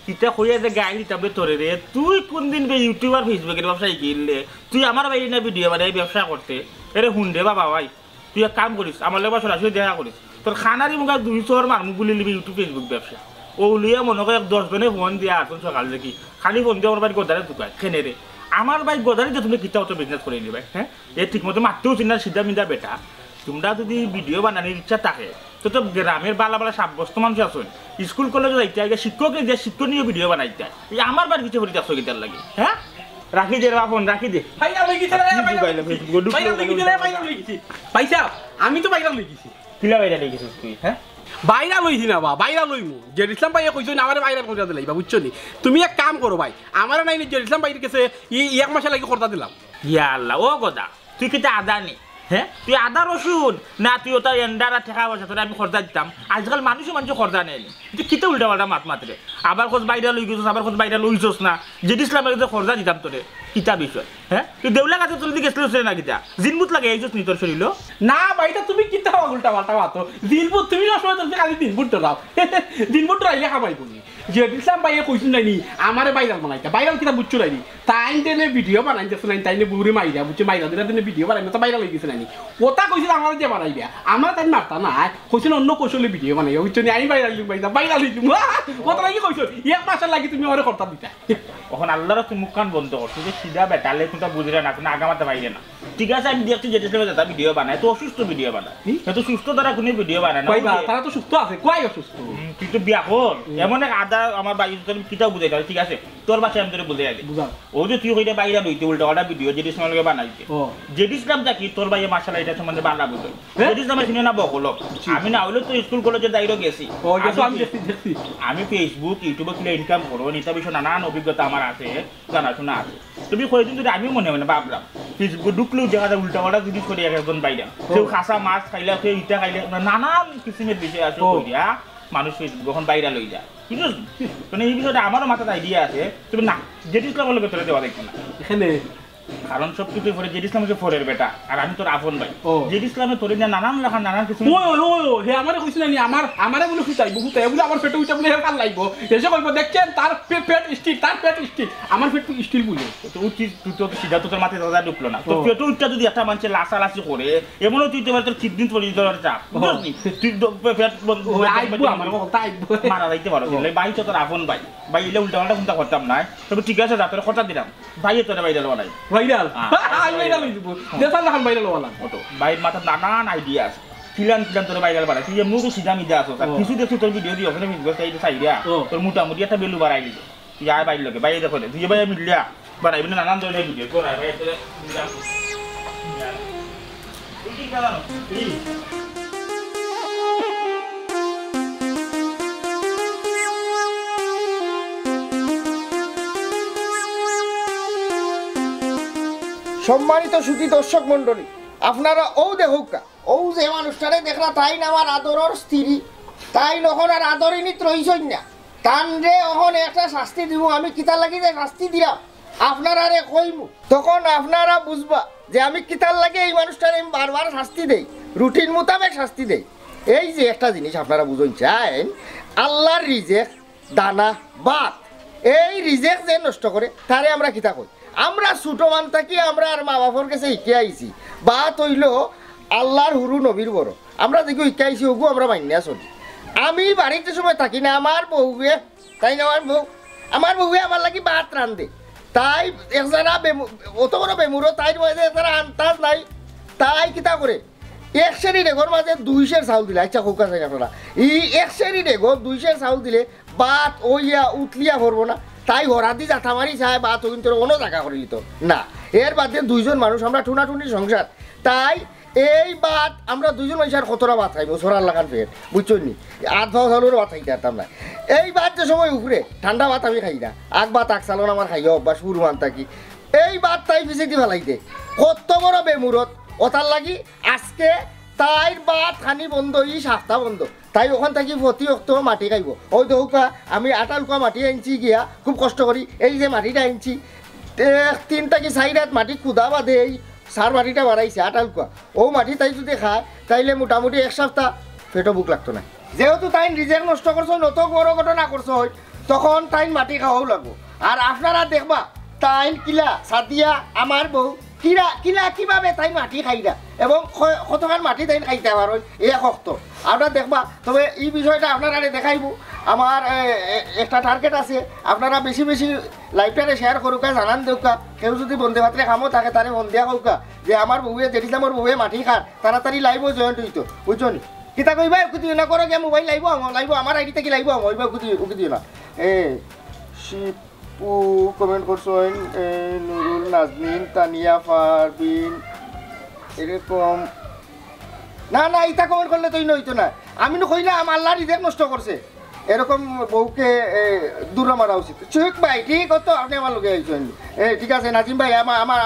কিতা কইয়া যে গাইলি তবে তোরে রে তুই কোন দিন বে ইউটিউবার ফেসবুকের ব্যবসায়ী কিনলে তুই আমার বাইরে না ভিডিও বানাই ব্যবসা করতে এরে হুন রে বাবা ভাই তুই এক কাম করিস আমার লোক সরাসরি দেখা করিস তোর খানারি মুখা 200 মানুষ গুলি নিবি ইউটিউব ফেসবুক ব্যবসা ও লিয়া মনে করে 10 জনে ফোন দিয়ে আসুন সকাল দেখি খালি ফোন দিয়ে আমার বাড়ি গোদারে ঢুকায় খেনে রে আমার ভাই গোদারিতে তুমি কিতা অত বিজনেস করে নিবে হ্যাঁ এ ঠিক মতো মারতেও চিনা সিধা মিদা বেটা তোমরা যদি ভিডিও বানানোর ইচ্ছা থাকে তো তো গ্রামের বালা বালা সাব্যস্ত মানুষ আসুন স্কুল কলেজে যাইতে আগে শিক্ষকের যে শিক্ষক নিয়ে ভিডিও বানাইতে এই আমার বাড়ি কিছু বলিতে আসো গীতার লাগে হ্যাঁ রাখি দে ফোন রাখি দে আমি তো বাইরা লই গেছি কিলা বাইরা লই গেছিস তুই হ্যাঁ বাইরা লইছি না বা বাইরা লইমু যে ইসলাম ভাই কইছো না আমার বাইরা করে দিলাই বা বুঝছো নি তুমি এক কাম করো ভাই আমার নাই যে ইসলাম ভাইয়ের কাছে এক মাসে লাগি করতা দিলাম ইয়া আল্লাহ ও গদা তুই কিতা আদা নি হ্যাঁ তুই আদা রসুন না তুই ওটা এন্ডারা ঠেকা বসে তোরা আমি খরচা দিতাম আজকাল মানুষ খরচা নেই তুই কিতে উল্টা পাল্টা মাত মাত্রে আবার খোঁজ বাইরা লই গেছিস আবার খোঁজ বাইরা লইছস না যদি ইসলামের কাছে খরচা দিতাম তোরে কিতা বিষয় হ্যাঁ তুই দেউলা কাছে তুলি গেছিলিস না কিতা জিনবুত লাগে এইছস নি তোর শরীর না ভাইটা তুমি কিতা উল্টা পাল্টা মাতো দিনপুর তুমি না সময় তুমি খালি দিনপুর তো দাও দিনপুর তো আইলে খাবাই বলি যে ইসলাম ভাইয়ে কইছিল নাইনি আমারে বাইরাল বানাইতা বাইরাল কিতা বুঝছো নাইনি তাই দেনে ভিডিও বানাইতেছ নাই তাইনে বুড়ি মাইরা বুঝছো মাইরা দিনা দিনে ভিডিও বানাই তো বাইরাল হয়ে গেছে নাইনি ওটা কইছিল আমার যে বানাইবে আমার তাই মারতা না কইছিল অন্য কৌশলে ভিডিও বানাইও বুঝছো নি আমি বাইরাল লিখ বাইরা বাইরাল লিখ ওটা লাগি কইছো এক মাসের লাগি তুমি ওরে করতা দিতা এখন আল্লাহর তুই মুখ কান বন্ধ করছিস যে সিধা বেটালে তুমি বুঝরে না কোনো আগামাতে বাইরে না ঠিক আছে আমি দেখছি যেটা সময় দাদা ভিডিও বানায় তো অসুস্থ ভিডিও বানায় তো সুস্থ দ্বারা কোনো ভিডিও বানায় না তারা তো সুস্থ আছে কয় অসুস্থ তুই তো বিয়া কর এমন এক আদা আমার বাড়ি তোর কিতাও বুঝাই তাহলে ঠিক আছে তোর বাসায় আমি তোর বুঝাই আগে ও যে তুই হইতে বাইরে লইতে উল্টা ওটা ভিডিও যেটি সময় লোকে বানাইতে যেটি ইসলাম থাকি তোর ভাইয়ে মাসালা এটা সম্বন্ধে বাংলা বুঝো যেটি ইসলাম শুনে না বকলো আমি না হইলে তো স্কুল কলেজের দায়িত্ব গেছি আমি ফেসবুক ইউটিউবে কিনে ইনকাম করবো নিতা বিষয় নানান অভিজ্ঞতা আমার আছে জানাশোনা আছে তুমি কয়েকদিন যদি আমিও মনে হয় না ভাবলাম ফেসবুক ঢুকলেও দেখা যায় উল্টা পাল্টা জিনিস করি একজন বাইরে কেউ খাসা মাছ খাইলে কেউ ইটা খাইলে নানান কিসিমের বিষয় আছে করিয়া মানুষ ফেসবুক এখন বাইরে লই যায় ঠিক আছে মানে এই বিষয়টা আমারও মাথায় আইডিয়া আছে তুমি না যেটি ইসলাম লোকে তোরে দেওয়া দেখবে না এখানে কারণ সব কিছু ফোরে জেড ইসলাম হচ্ছে ফোরের বেটা আর আমি তোর আপন ভাই জেড ইসলামে তোরে না নানান লেখা নানান কিছু হে আমারে কইছ না নি আমারে বলে খুঁচাইবো বলে আমার পেটে উঠে বলে কাল লাগবো এসে কইবো দেখছেন তার পেট স্টিল আমার পেট স্টিল বলে তো উচিত তুই তো সিধা তোর মাথায় দাদা ঢুকলো না তো পেট উঠটা যদি একটা মানুষের লাসালাসি করে এমনও তুই তোর কিডনি পড়ে তোর চাপ বুঝলি তুই পেট আমার মারা যাইতে পারো ভাই তো তোর আপন ভাই ভাই এলে উল্টা পাল্টা চিন্তা করতাম না তবে ঠিক আছে যা তোর কথা দিলাম ভাইয়ে তোর বাইরে বানাই ভাইরাল আমি ভাইরাল হই দিব দেখাল দেখাল ভাইরাল হলাম ওটো বাইরের মাথায় নানান আইডিয়া আছে খিলান তোর ভাইরাল বানাই তুই এমনি তো সিধা মিদা আছো কিছু দেখছি তোর ভিডিও দিয়ে ওখানে মিলবে তাই সাইডিয়া তোর মোটামুটি একটা বেলু বাড়াই দিল তুই আর বাইর লোকে বাইরে দেখো তুই ভাই মিলিয়া বাড়াইবি না নানান ধরনের ভিডিও তোর ভাই সম্মানিত সুধী দর্শক মন্ডলী, আপনারা ও দেখুকা ও যে মানুষটারে দেখলা তাই না আমার আদরের স্ত্রী, তাই নখন আর আদরিনিত রইছই না তান রে অহন একটা শাস্তি দিব। আমি কিতা লাগি যে শাস্তি দিলাম আপনারা রে কইমু, তখন আপনারা বুঝবা যে আমি কিতার লাগে এই মানুষটারে আমি বারবার শাস্তি দেই, রুটিন মোতাবেক শাস্তি দেই। এই যে একটা জিনিস আপনারা বুঝুন চান, আল্লাহর রিজেক দানা ভাত, এই রিজেক যে নষ্ট করে তারে আমরা কিতা কই। আমরা ছোট মান থাকি আমরা আর মা বাপর কাছে শিখে আইছি, বা তৈল আল্লাহর হুরু নবীর বড় আমরা দেখি শিখে আইছি, ওগু আমরা মান্যা চলি। আমি বাড়িতে সময় থাকি না, আমার বউয়ে তাই না আমার বউয়ে আমার লাগি ভাত রান্ধে, তাই একজারা অত বড় বেমুরো তাই একজারা আন্তাজ নাই, তাই কিতা করে এক সেরি ডেগর মাঝে 2 সের চাউল দিলে, আচ্ছা কোকা চাই আপনারা এই এক সেরি ডেগর 2 সের চাউল দিলে ভাত ওইয়া উতলিয়া ভরবো না, তাই হরাদি জাথা মারি চায় বা তো কিন্তু কোনো জায়গা করে দিত না। এর বাদে 2জন মানুষ আমরা টুনাটুনি সংসার, তাই এই বাত আমরা দুজন মানুষের কতটা ভাত খাইব সরার লাগান ফের বুঝছেন নি আধ ভাত হলেও ভাত খাইতে পারতাম না এই বাত যে সময় উপরে ঠান্ডা ভাত আমি খাই না আগ ভাত আগ চালন আমার খাইও অভ্যাস পুরো মান থাকি এই বাত তাই পিছিয়ে দিয়ে ফেলাইতে কত বড় বেমুরত ওটার লাগি আজকে তাইর বাত খানি বন্ধ ই সাফতা বন্ধ তাই ওখান থাকি প্রতি অক্ত মাটি খাইব ওই দৌকা আমি আটা লুকা মাটি আনছি গিয়া খুব কষ্ট করি এই যে মাটিটা আনছি 3 থেকে 4 রাত মাটি কুদা বাদে এই সার মাটিটা বাড়াইছে আটা লুকা ও মাটি তাই যদি খায় তাইলে মোটামুটি 1 সপ্তাহ পেটও বুক লাগতো না যেহেতু তাই রিজেক্ট নষ্ট করছো নত বড় ঘটনা করছো তখন তাই মাটি খাওয়াও লাগবো আর আপনারা দেখবা তাই কিলা সাদিয়া আমার বউ কিরা কিলা কিভাবে তাই মাটি খাইরা এবং কতখান মাটি তাই খাইতে পারো এই শক্ত আপনারা দেখবা তবে এই বিষয়টা আপনারা দেখাইব আমার একটা টার্গেট আছে আপনারা বেশি বেশি লাইভটারে শেয়ার করুকা জানান দেউকা কেউ যদি বন্ধে ভাতরে খামো থাকে তারে বন্ধিয়া কৌকা যে আমার বউয়ে যেটি আমার বউয়ে মাটি খার তাড়াতাড়ি লাইভও জয়েন্ট হইতো বুঝছো নি কিতা কইবা উকি না করো গিয়ে মোবাইল লাইব আমার আইডি থেকে লাইব হইবা উকি দিও না শিপু কমেন্ট করছেন নুরুল নাজনীন তানিয়া পারবিন এরকম না না ইটা কমেন্ট করলে তুই নইতো না আমি কইলাম আল্লাহ রিজেক্ট নষ্ট করছে এরকম বউকে দূর মারা উচিত ঠিক ভাই ঠিক তো আপনি আমার লোকে আইছেন ঠিক আছে নাজিম ভাই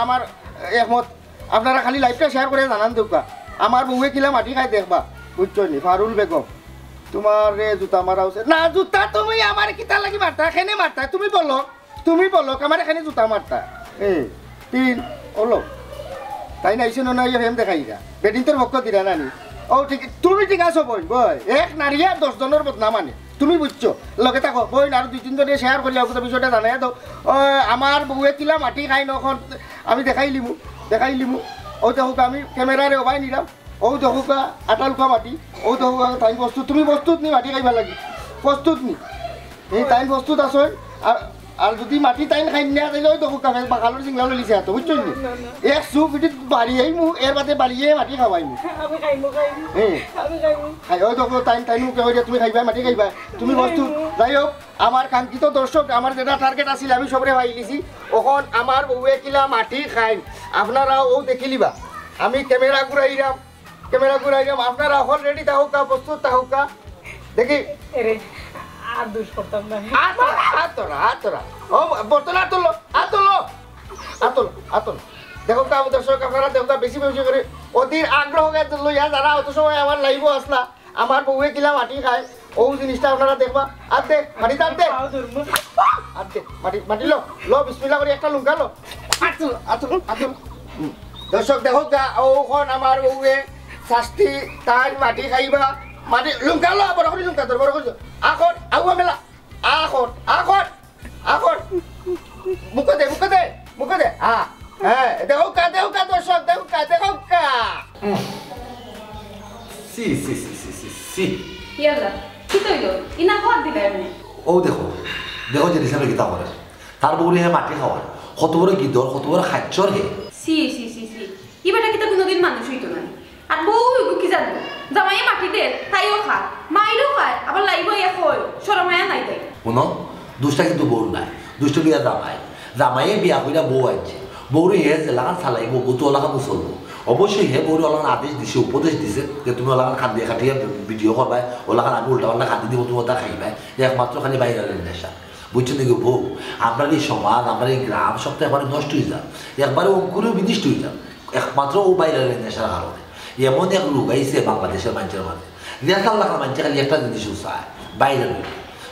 আমার একমত আপনারা খালি লাইভটা শেয়ার করে জানান দেউকা আমার বউয়ে কিলা মাটি খাই দেখবা বুঝছো নি ফারুল বেগম তোমার জুতা মারা উচিত না জুতা তুমি আমার কিতা লাগি মারতা এখানে মারতা তুমি বলো আমার এখানে জুতা মারতা 3 ওলো তাই নাইছে না হেম দেখাইরা বেডিং তোর ভক্ত দিরা নানি ও ঠিক তুমি ঠিক আছো বই এক নারী আর 10 জনের বদনাম আনে তুমি বুঝছো লগে থাকো বই আর 2-3 জনে শেয়ার করলে ওকে বিষয়টা জানাই দাও আমার বউয়ে কিলা মাটি খাই নখন আমি দেখাই লিমু ও দেখো আমি ক্যামেরারে ওবাই নিলাম ও দেখো আটালুকা মাটি ও দেখো তাই প্রস্তুত তুমি প্রস্তুত নি মাটি খাইবা লাগি প্রস্তুত নি এই তাই প্রস্তুত আছো আর যদি মাটি তাইন খাই না তাইলে ওই দেখো কাফে বাকালোর সিংলা লিছে এত বুঝছো নি এক সু ফিটিত বাড়িয়েই মু এর বাদে বাড়িয়ে মাটি খাওয়াই মু আমি খাইমু খাই ওই দেখো তাইন মুখে হইলে তুমি খাইবা মাটি খাইবা তুমি প্রস্তুত যাই হোক আমার কাঙ্ক্ষিত দর্শক আমার যেটা টার্গেট আছিল আমি সবরে পাই লিছি ওখন আমার বউয়ে কিলা মাটি খাই আপনারাও ও দেখিলিবা আমি ক্যামেরা ঘুরাইলাম আপনারা এখন রেডি থাকুকা প্রস্তুত থাকুকা দেখি আর দুষ করতাম না আতরা ও বর্তমান আতলো দেখো দর্শক আপনারা দেখো বেশি করে অধীর আগ্রহ লইয়া যারা অত সময় আমার লাইভ আসলা আমার বউয়ে কিলা মাটি খায় ও জিনিসটা আপনারা দেখবা আর দে মাটি মাটি লো বিসমিল্লাহ করে একটা লুঙ্কা লো আতল দর্শক দেখো ওখন আমার বউয়ে শাস্তি তাই মাটি খাইবা মাটি লুঙ্কা লো বড় করে লুঙ্কা তোর বড় করে এখন আগুয়া মেলা এখন মুখে দে হ্যাঁ দেখো দর্শক দেখো সি ইয়ালা কি কইলো ইনা ঘর দিলে আমি ও দেখো যে হিসাবে গীতা করে তার বউরে হে মাটি খাওয়ার কত বড় গিদর কত বড় খাচ্চর হে সি ইবাটা কিতা কোনোদিন মানুষ হইতো না আর বউ কি জানবো জামাই মাটি দে তাইও খায় মাইরও খায় আবার লাইবো এক হয় শরমায়া নাই তাই শুনো দুষ্টা কিন্তু বউ নাই দুষ্ট বিয়া জামাইয়ে বিয়া কইরা বউ আনছে বউরে হে যে লাগান চালাইব বউতো লাগান চলবো অবশ্যই হে বউরে ওলাগান আদেশ দিছে উপদেশ দিছে যে তুমি ওলাগান খান্দিয়ে খাটিয়ে ভিডিও করবাই ওলাগান আমি উল্টা পাল্টা খান্দি দিব তুমি ওটা খাইবাই একমাত্র খালি বাইরের নেশা বুঝছেন নাকি বউ আপনার এই সমাজ আমার এই গ্রাম সব তো একবারে নষ্ট হয়ে যান একবারে অঙ্কুরেও বিনিষ্ট হয়ে যান একমাত্র ও বাইরের নেশার কারণে এমন এক লোক আইসে বাংলাদেশের মানুষের মাঝে নেশার লাগার মানুষের খালি একটা জিনিস চায় বাইরে লই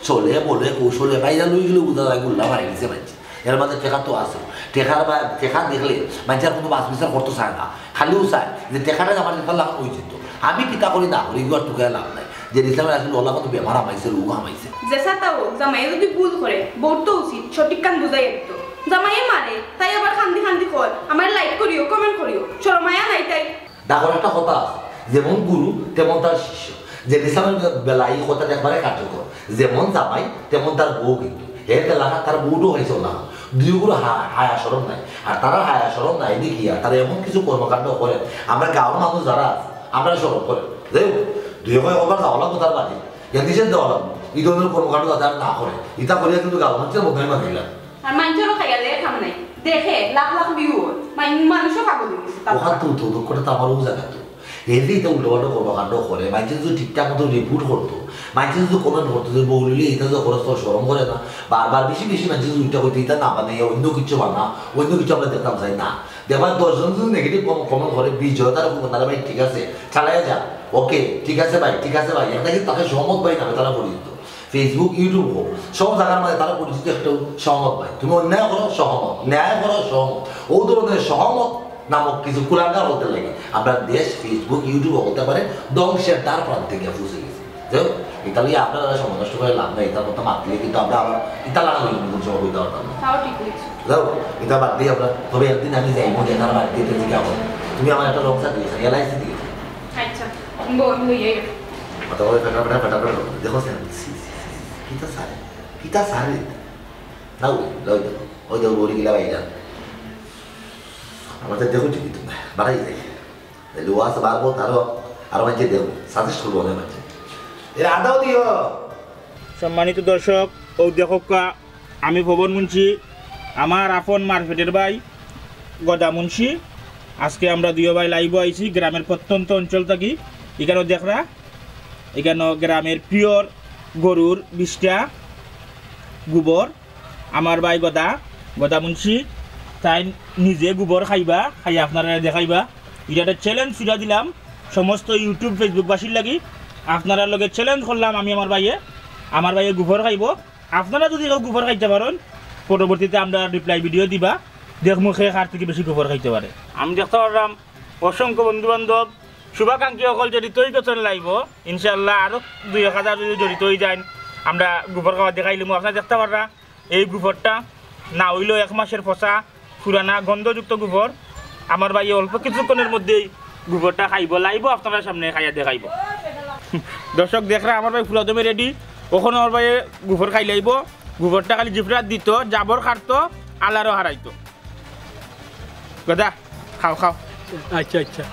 চলে বলে কৌশলে বাইরে লই গেলে উদা গুল্লা মারি গেছে মানুষ এর মাঝে টেকা তো আছে টেকা দেখলে মানুষের কোনো বাস বিচার করতে চায় না খালিও চায় যে টেকাটা আমার নেশার লাগানো হয়ে যেত আমি কিতা করি না করি আর টুকে লাভ নাই যে ইসলামের আসলে ওলা কত বেমার হামাইছে রোগ হামাইছে যেসা তাও জামাই যদি ভুল করে বহুত তো উচিত সঠিক কান বুঝাই একটু জামাইয়ে মারে তাই আবার খান্দি কয় আমার লাইক করিও কমেন্ট করিও শরমায়া নাই তাই দেখো একটা কথা আছে যেমন গুরু তেমন তার শিষ্য যে ইসলামের বেলায় এই কথা একবারে কার্যকর যেমন জামাই তেমন তার বউ কিন্তু এর এলাকা তার বউটাও হয়েছে না দুইগুলো হায়া সরম নাই আর তারা হায়া সরম নাই দেখিয়া তারা এমন কিছু কর্মকাণ্ড করে আমরা গাঁওর মানুষ যারা আছে আমরা সরম করে দেখ দুই একবার যাওয়া লাগবো তার বাড়ি নিষেধ দেওয়া লাগবো এই ধরনের কর্মকাণ্ড যাতে না করে ইটা করিয়া কিন্তু গাঁও মানুষের মধ্যে মানিলাম আর মানুষেরও খাইয়া দেয় খাম নাই দেখে লাখ ভিউ মানুষও পাগল হয়ে গেছে ওখান তো দুঃখটা তো আমারও জায়গা তো এতে তো উল্টোপাল্টা কর্মকাণ্ড করে মানুষ যদি ঠিকঠাক মতো রিপোর্ট করতো মানুষ যদি কমেন্ট করতো যে বৌলিলে এটা তো খরচ তো সরম করে না বারবার বেশি বেশি মানুষ যদি উল্টা করতে এটা না বানাই অন্য কিছু বানা অন্য কিছু আমরা দেখতাম চাই না দেখবার 10 জন যদি নেগেটিভ কমেন্ট করে 20 জন তারা বলবো ভাই ঠিক আছে চালাই যা ওকে ঠিক আছে ভাই এটা কিন্তু তাকে সহমত ভাই নামে তারা পরিচিত ফেসবুক ইউটিউব হোক সব জায়গার মধ্যে তারা পরিচিত একটা সহমত ভাই তুমি অন্যায় করো সহমত ন্যায় করো সহমত ও ধরনের সহমত নামক কিছু কুলাঙ্গার হতে লাগে আপনার দেশ ফেসবুক ইউটিউব হতে পারে ধ্বংসের দ্বার প্রান্তে গিয়ে ফুসে গেছে যাই হোক ইতালি আপনারা সময় নষ্ট করে লাভ নেই এটার মতো মাতলে কিন্তু আমরা আবার ইতা লাগানো নতুন সময় হইতে পারতাম যাও এটা বাদ দিয়ে আপনার তবে একদিন আমি যাই মনে তার বাদ দিয়ে জিজ্ঞা করো তুমি আমার একটা রংসা দিয়েছো এলআইসি দিয়েছো দেখো কিতা সারে নাও লাও দেখো ওই দেখো বলি গিলা বাইরা আমাদের দেখো ঠিকই তো বাড়াই যায় লোয়াস বাড়বো আরো মাঝে দেখো সাজেস্ট করবো অনেক মাঝে এ আদাও দিও সম্মানিত দর্শক ও দেখো আমি ভবন মুন্সি আমার আপন মারফেটের ভাই গদা মুন্সি আজকে আমরা দুই ভাই লাইভ আইছি গ্রামের প্রত্যন্ত অঞ্চল থাকি এখানেও দেখরা এখানেও গ্রামের পিওর গরুর বিষটা গোবর আমার ভাই গদা মুন্সি তাই নিজে গোবর খাইবা খাই আপনারা দেখাইবা এটা একটা চ্যালেঞ্জ ফিরা দিলাম সমস্ত ইউটিউব ফেসবুকবাসীর লাগি আপনারা লগে চ্যালেঞ্জ করলাম আমি আমার ভাইয়ে গোবর খাইব আপনারা যদি কেউ গোবর খাইতে পারেন পরবর্তীতে আমরা রিপ্লাই ভিডিও দিবা দেখমু খে কার থেকে বেশি গোবর খাইতে পারে আমি দেখতে পারলাম অসংখ্য বন্ধু বান্ধব শুভাকাঙ্ক্ষী সকল জড়িত হয়ে গেছেন লাইব ইনশাল্লাহ আরও 2-1000 যদি জড়িত হয়ে যান আমরা গোবর খাওয়া দেখাইলাম আপনারা দেখতে পাররা এই গোবরটা না হইলেও 1 মাসের পচা পুরানা গন্ধযুক্ত গোবর আমার ভাই অল্প কিছুক্ষণের মধ্যেই গোবরটা খাইব লাইব আপনারা সামনে খাইয়া দেখাইব দর্শক দেখরা আমার ভাই ফুলাদমে রেডি ওখানে আমার ভাই গোবর খাই লাইব গোবরটা খালি জিফরাত দিত জাবর খাটতো আলারও হারাইতো গদা খাও আচ্ছা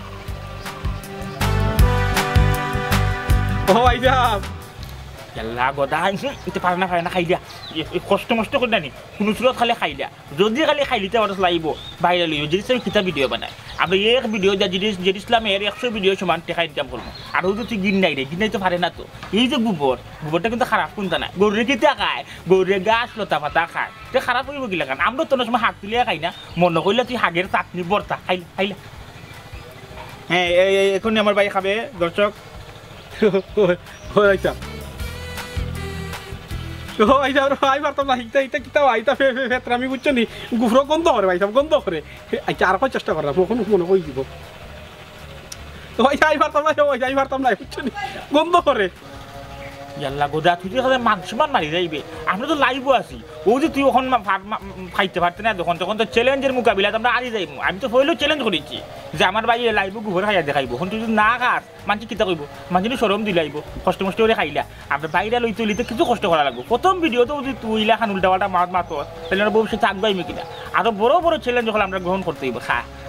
ও আইজা এল্লা গদা এটা পারে না খাই দিয়া কষ্ট মষ্ট করে নানি কোনো সুরত খালি খাই দিয়া যদি খালি খাই দিতে পারস লাইব বাইরে লইব যদি আমি কিতা ভিডিও বানাই আমি এক ভিডিও যদি ইসলামের 100 ভিডিও সমান টেকাই দিতাম করবো আর ওই তো গিন নাই তো পারে না তো এই যে গোবরটা কিন্তু খারাপ কোনটা না গরুরে কিতা খায় গরুরে গাছ লতা পাতা খায় তো খারাপ হইব গিলা কারণ আমরা তো সময় হাত তুলিয়া খাই না মনে করলে তুই হাগের চাটনি বর্তা খাইলা হ্যাঁ এখন আমার ভাই খাবে দর্শক আইসা আই পারতাম না এটা কিতাও আইতা ফেতরা আমি বুঝছো নি গুফর গন্ধ করে ভাই গন্ধ করে আচ্ছা আর চেষ্টা করা কখনো মনে করে দিব আই পারতাম না বুঝছো নি গন্ধ করে ইয়াল্লা গোদা তুই তো মানসমান মারি যাইবে আমরা তো লাইভও আছি ও যে তুই ওখান খাইতে পারতে না তখন তো চ্যালেঞ্জের মোকাবিলা আমরা আরি যাইব আমি তো হইলেও চ্যালেঞ্জ করেছি যে আমার ভাই লাইভ গোবর খাইয়া দেখাইব এখন তুই যদি না খাস মানুষ কিতা কইব মানুষ সরম দিলাইব কষ্ট করে খাইলা আমরা বাইরে লইতে লইতে কিছু কষ্ট করা লাগবো প্রথম ভিডিওতে যদি তুইলা খান উল্টা পাল্টা মাত তাহলে আমরা ভবিষ্যতে আগবাইবে কিনা আরো বড় চ্যালেঞ্জ হলে আমরা গ্রহণ করতে হইব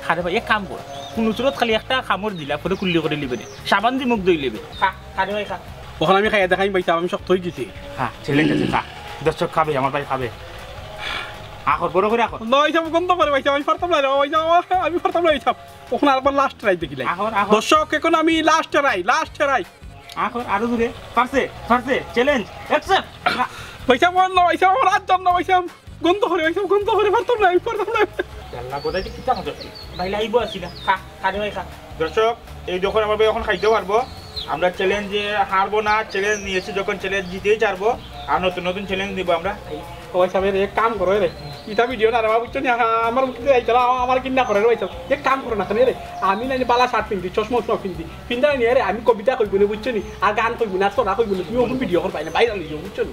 খারে ভাই এক কাম কর কোনো চুরত খালি একটা খামর দিলা পরে কুল্লি করে লিবে সাবান দি মুখ দই লিবে খারে ভাই খা ওখানে আমি খাইয়া দেখাই পাইতাম আমি শক্ত হয়ে গেছি হ্যাঁ চ্যালেঞ্জ আছে খা দর্শক খাবে আমার ভাই খাবে আখর বড় করে আখর নয় যাব গন্ধ করে ভাইছা আমি পারতাম না আমি পারতাম না এইসব ওখানে আরেকবার লাস্ট রাই দেখিলাই দর্শক এখন আমি লাস্ট রাই আখর আরো দূরে পারছে চ্যালেঞ্জ অ্যাকসেপ্ট ভাইছা বন্ধ ভাইছা আমার রাত জন্য ভাইছা গন্ধ করে পারতাম না আমি পারতাম না আল্লাহ কোথায় কি কিতা মজা ভাই লাইব আসি না খারে ভাই খা দর্শক এই যখন আমার ভাই এখন খাইতে পারবো আমরা চ্যালেঞ্জে হারবো না চ্যালেঞ্জ নিয়েছি যখন চ্যালেঞ্জ জিতেই চারবো আর নতুন চ্যালেঞ্জ দিব আমরা পয়সা মেরে এক কাম করো রে ইটা ভিডিও না রে বুঝছো না আমার মুখে আইতলা আমার কিনা করে রে পয়সা এক কাম করো না কেন রে আমি না বালা শার্ট পিন্দি চশমা পিন্দি নিয়ে রে আমি কবিতা কইব না বুঝছো নি আর গান কইব না তোরা কইব না তুমি ওপেন ভিডিও কর পাই না বাইরে লইও বুঝছো নি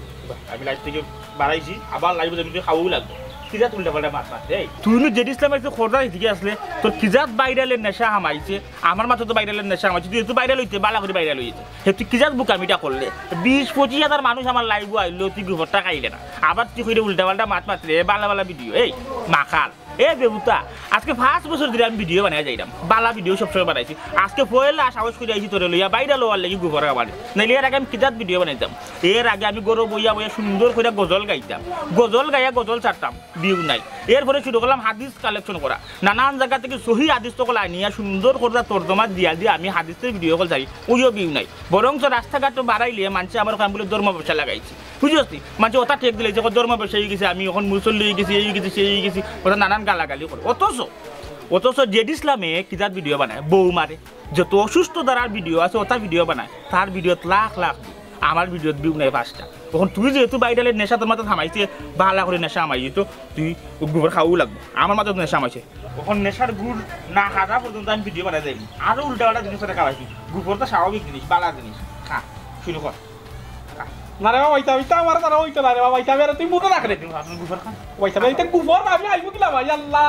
আমি লাইভ থেকে বাড়াইছি আবার লাইভ যদি খাওয়াও লাগবে কিজাত উল্টা পাল্টা মাছ এই তুই জেড ইসলামের যে খোরদা দিকে আসলে তোর কিজাত বাইরালের নেশা হামাইছে আমার মাথা তো বাইরালের নেশা হামাইছে তুই তো বাইরে লইতে বালা করে বাইরে লইতে তুই কিজাত বুকামিটা করলে 20-25 হাজার মানুষ আমার লাইভ আইলো তুই গোবরটা খাইলে না আবার তুই কইরে উল্টা পাল্টা মাছ মাত্রে বালা ভিডিও এই মাখাল এ দেবতা আজকে 5 বছর ধরে আমি ভিডিও বানাই যাইতাম বালা ভিডিও সবসময় বানাইছি আজকে পয়লা সাহস করে আইছি তোরে লইয়া বাইরে লোয়ার লাগি গোবর খাবার নাইলে এর আগে আমি কিতাব ভিডিও বানাইতাম এর আগে আমি গরু বইয়া বইয়া সুন্দর করে গজল গাইতাম গজল গাইয়া গজল ছাড়তাম ভিউ নাই এরপরে শুরু করলাম হাদিস কালেকশন করা নানান জায়গা থেকে সহি হাদিস তো আনিয়া সুন্দর করে তর্জমা দিয়া দিয়ে আমি হাদিসের ভিডিও কল চাই ওইও ভিউ নাই বরং রাস্তাঘাট বাড়াইলে মানুষে আমার ওখানে বলে ধর্ম ব্যবসা লাগাইছি বুঝছি মানুষ ওটা ঠেক দিলে যে ধর্ম ব্যবসা হয়ে গেছে আমি এখন মুসল্লি হয়ে গেছি এই গেছি সেই গেছি ওটা নানান গালাগালি করে অথচ জেড ইসলামে কিতাব ভিডিও বানায় বউ মারে যত অসুস্থ দ্বারার ভিডিও আছে ওটা ভিডিও বানায় তার ভিডিওত লাখ লাখ আমার ভিডিওত ভিউ নাই 5টা তখন তুই যেহেতু বাইরের নেশা তোর মাথা থামাইছে ভালো করে নেশা আমাই যেত তুই গোবর খাওয়াও লাগবে আমার মাথায় নেশা আমাইছে তখন নেশার গুড় না হাজা পর্যন্ত আমি ভিডিও বানাই যাইনি আরও উল্টা পাল্টা জিনিস খাওয়াইছি গোবর তো স্বাভাবিক জিনিস বালা জিনিস খা শুরু কর না রে বাবা ওইটা আমার তারা ওইটা না রে বাবা ওইটা বের তুই মুখে রাখ রে গোবর খা ওইটা বের গোবর আমি আইবো কিলা ভাই আল্লাহ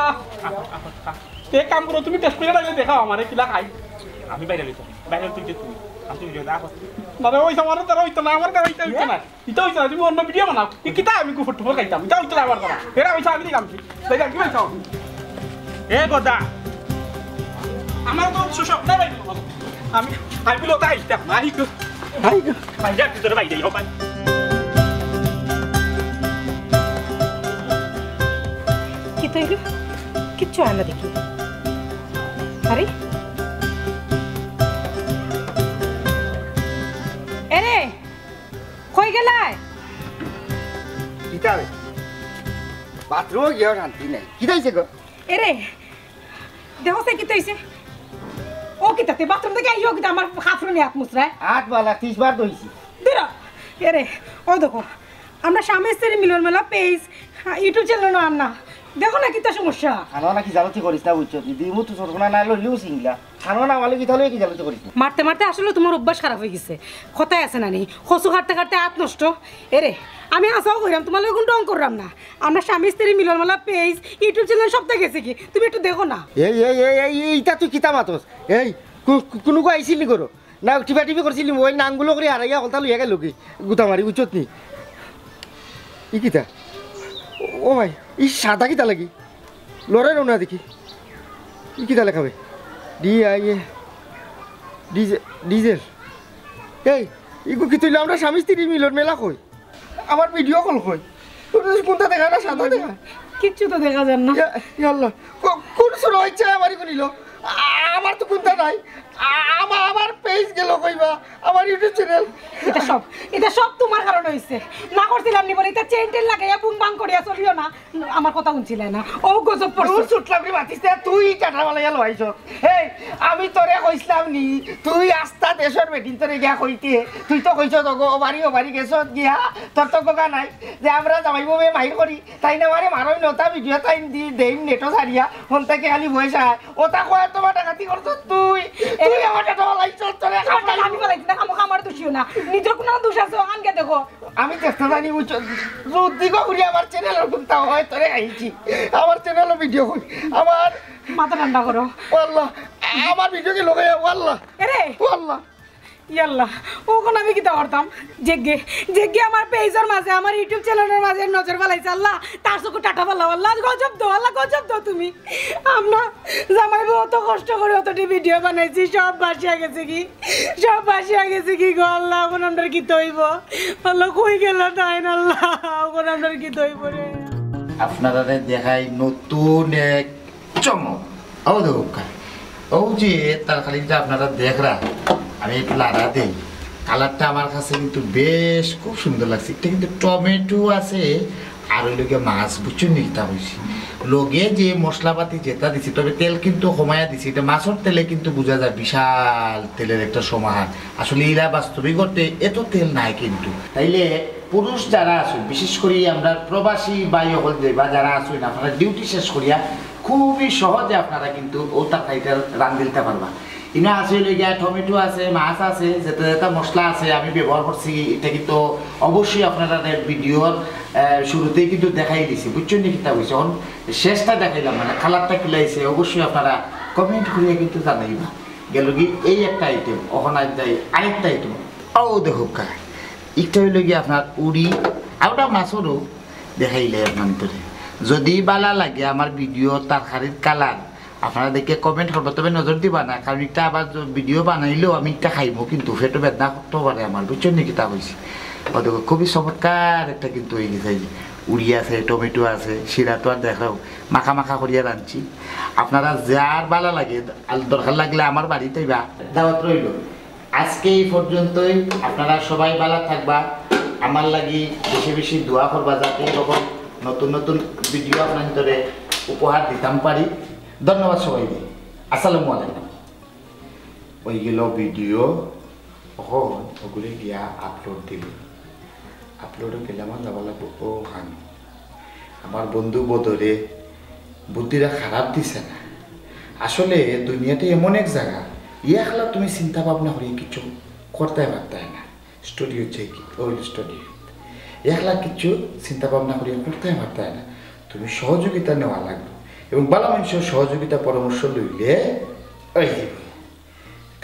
তে কাম করো তুমি টেস্ট করে রাখলে দেখাও আমারে কিলা খাই আমি বাইরে লইছি বাইরে তুই যে তুই আমি তুই ভিডিও দেখো না রে ওইটা আমার তারা ওইটা না আমার তারা ওইটা না এটা ওইটা তুমি অন্য ভিডিও বানাও কিতা আমি গোবর টুবর খাইতাম এটা ওইটা আমার তারা এরা ওইটা আমি দিলাম কি তাই কি বলছো এ গদা আমার তো সুসব না ভাই আমি বিলো তাই এটা নাই গো নাই গো বাইরে তুই তোর বাইরে যাও ভাই কি তো এগুলো কিচ্ছু হয় না দেখি আরে এরে কই গেলাই কিতাবে বাথরুমে গিয়ে শান্তি নাই কি দিয়েছে গো এরে দেখো সে কি তৈছে ও কি তাতে বাথরুম থেকে আইও কি আমার হাফরুনি হাত মুছরায় 8 বালা 30 বার দইছি দিরা এরে ও দেখো আমরা স্বামী স্ত্রী মিলন মেলা পেজ ইউটিউব চ্যানেল না দেখো না কি তা সমস্যা খানো না কি জালতি করিস না বুঝছো যদি মু তো সরকনা না লইলেও সিংলা খানো না মালে কি তাহলে কি জালতি করিস মারতে মারতে আসলে তোমার অভ্যাস খারাপ হয়ে গেছে কথাই আছে না নি কচু কাটতে কাটতে হাত নষ্ট এরে আমি আশাও করিলাম তোমার লোক ডং করলাম না আমরা স্বামী স্ত্রী মিলন মেলা পেজ ইউটিউব চ্যানেল সবটা গেছে কি তুমি একটু দেখো না এই এই এই এইটা তুই কিতা মাতস এই কোনো কো আইছিলি করো না টিপা টিপি করছিলি ওই নাংগুলো করে হারাইয়া কলতা লইয়া গেল কি গুতা মারি উচত নি ই কিতা ও ভাই ই সাদা কিতা লাগি লড়াই না দেখি ই কিতা লেখাবে ডিজেল এই ইগো কি তুইলে আমরা স্বামী স্ত্রী মিলন মেলা কই আমার ভিডিও কল কই কোনটা দেখা না সাদা দেখা কিচ্ছু তো দেখা যান না আল্লাহ কোন শুরু হচ্ছে আমারই করিল আমার তো কোনটা নাই আমার পেজ গেল কইবা আমার ইউটিউব চ্যানেল এটা সব তোমার কারণে হইছে না করছিলাম নি বলে এটা চেইন টেন লাগাইয়া বুং বাং করিয়া চলিও না আমার কথা শুনছিলে না ও গজব পড়ছ ছুটলাম রে মাতিস তুই কাটা মালাইয়া লইছ এই আমি তোরে কইছিলাম নি তুই আস্তা দেশের বেটিন তোরে গিয়া কইতে তুই তো কইছ তো ও বাড়ি গেছত গিয়া তোর তো কোকা নাই যে আমরা জামাইবো মে মাইর করি তাই না মারে মারই নতা ভিডিও তাই দেই নেটো সারিয়া ফোন থেকে খালি পয়সা ওটা কয় তোমার ডাকাতি করছ তুই আমার টাকা লাইছ তোরে আমি বলাইছি না আমার দোষিও না নিজের কোনো দোষ আছে আনকে দেখো আমি চেষ্টা জানি বুঝছো যদি করি আমার চ্যানেলের কোনটা হয় তোরে আইছি আমার চ্যানেলও ভিডিও করি আমার মাথা ঠান্ডা করো আল্লাহ আমার ভিডিও কি লগাই আল্লাহ এরে আল্লাহ ইয়াল্লাহ ওখন আমি কিতা করতাম জেগে আমার পেজের মাঝে আমার ইউটিউব চ্যানেলের মাঝে নজর ফেলাইছে আল্লাহ তার চোখ টাটা ফেলা আল্লাহ গজব দো আল্লাহ গজব দো তুমি আমরা জামাই বউ অত কষ্ট করে অতটি ভিডিও বানাইছি সব বাসিয়া গেছে কি গো আল্লাহ এখন আমরা কি তৈব আল্লাহ কই গেল তাই না আল্লাহ এখন আমরা কি তৈব রে আপনারা দেখাই নতুন এক চমক ও দেখা ও যে তার খালি যে আপনারা দেখরা আমি একটু লাড়া দেই কালারটা আমার কাছে কিন্তু বেশ খুব সুন্দর লাগছে এটা কিন্তু টমেটো আছে আর ওই লোকে মাছ বুঝছেন নি তা হয়েছি লগে যে মশলাপাতি যেটা দিছি তবে তেল কিন্তু কমায়া দিছি এটা মাছের তেলে কিন্তু বোঝা যায় বিশাল তেলের একটা সমাহার আসলে এরা বাস্তবিক করতে এত তেল নাই কিন্তু তাইলে পুরুষ যারা আসুন বিশেষ করে আমরা প্রবাসী বাই হল যে বা যারা আসুন আপনারা ডিউটি শেষ করিয়া খুবই সহজে আপনারা কিন্তু ও তরকারিটা রান্ধিতে পারবা ইনা আছে গিয়া টমেটো আছে মাছ আছে যেটা যেটা মশলা আছে আমি ব্যবহার করছি এটা কিন্তু অবশ্যই আপনারা ভিডিওর শুরুতেই কিন্তু দেখাই দিছি বুঝছেন নি কিতা হয়েছে এখন শেষটা দেখাইলাম মানে কালারটা কিলাইছে অবশ্যই আপনারা কমেন্ট করিয়া কিন্তু জানাইবা গেল কি এই একটা আইটেম ওখানে যাই আরেকটা আইটেম ও দেখো কা একটা হইল গিয়ে আপনার উড়ি আরটা মাছেরও দেখাইলে আপনার ভিতরে যদি বালা লাগে আমার ভিডিও তরকারির কালার আপনারা দেখে কমেন্ট করবো, তবে নজর দিবা না, কারণ একটা আবার ভিডিও বানাইলেও আমি একটা খাইবো কিন্তু ফেটো বেদনা করতে পারে আমার, বুঝছেন নাকি? তা হয়েছে ওদের খুবই চমৎকার একটা কিন্তু হয়ে গেছে, উড়ি আছে, টমেটো আছে, শিরা তো আর দেখাও মাখা মাখা করিয়া রাঁধছি। আপনারা যার ভালো লাগে দরকার লাগলে আমার বাড়িতে দাওয়াত রইল। আজকে এই পর্যন্তই, আপনারা সবাই ভালো থাকবা, আমার লাগি বেশি বেশি দোয়া করবা যাতে এরকম নতুন নতুন ভিডিও আপনার ভিতরে উপহার দিতাম পারি। ধন্যবাদ সবাইকে, আসসালামু আলাইকুম। ওই গেল ভিডিও, ওগুলি গিয়া আপলোড দিল, আপলোডে গেলাম যাব লাগবো। ও হান আমার বন্ধু বদরে বুদ্ধিরা খারাপ দিছে না, আসলে দুনিয়াতে এমন এক জায়গা ইয়াখলা তুমি চিন্তা ভাবনা করি কিছু করতে পারতে না। স্টুডিও চাই কি ওই স্টুডিও একলা কিছু চিন্তা ভাবনা করি করতে পারতে না, তুমি সহযোগিতা নেওয়া লাগবে এবং ভালো মানুষের সহযোগিতা পরামর্শ লইলে ওই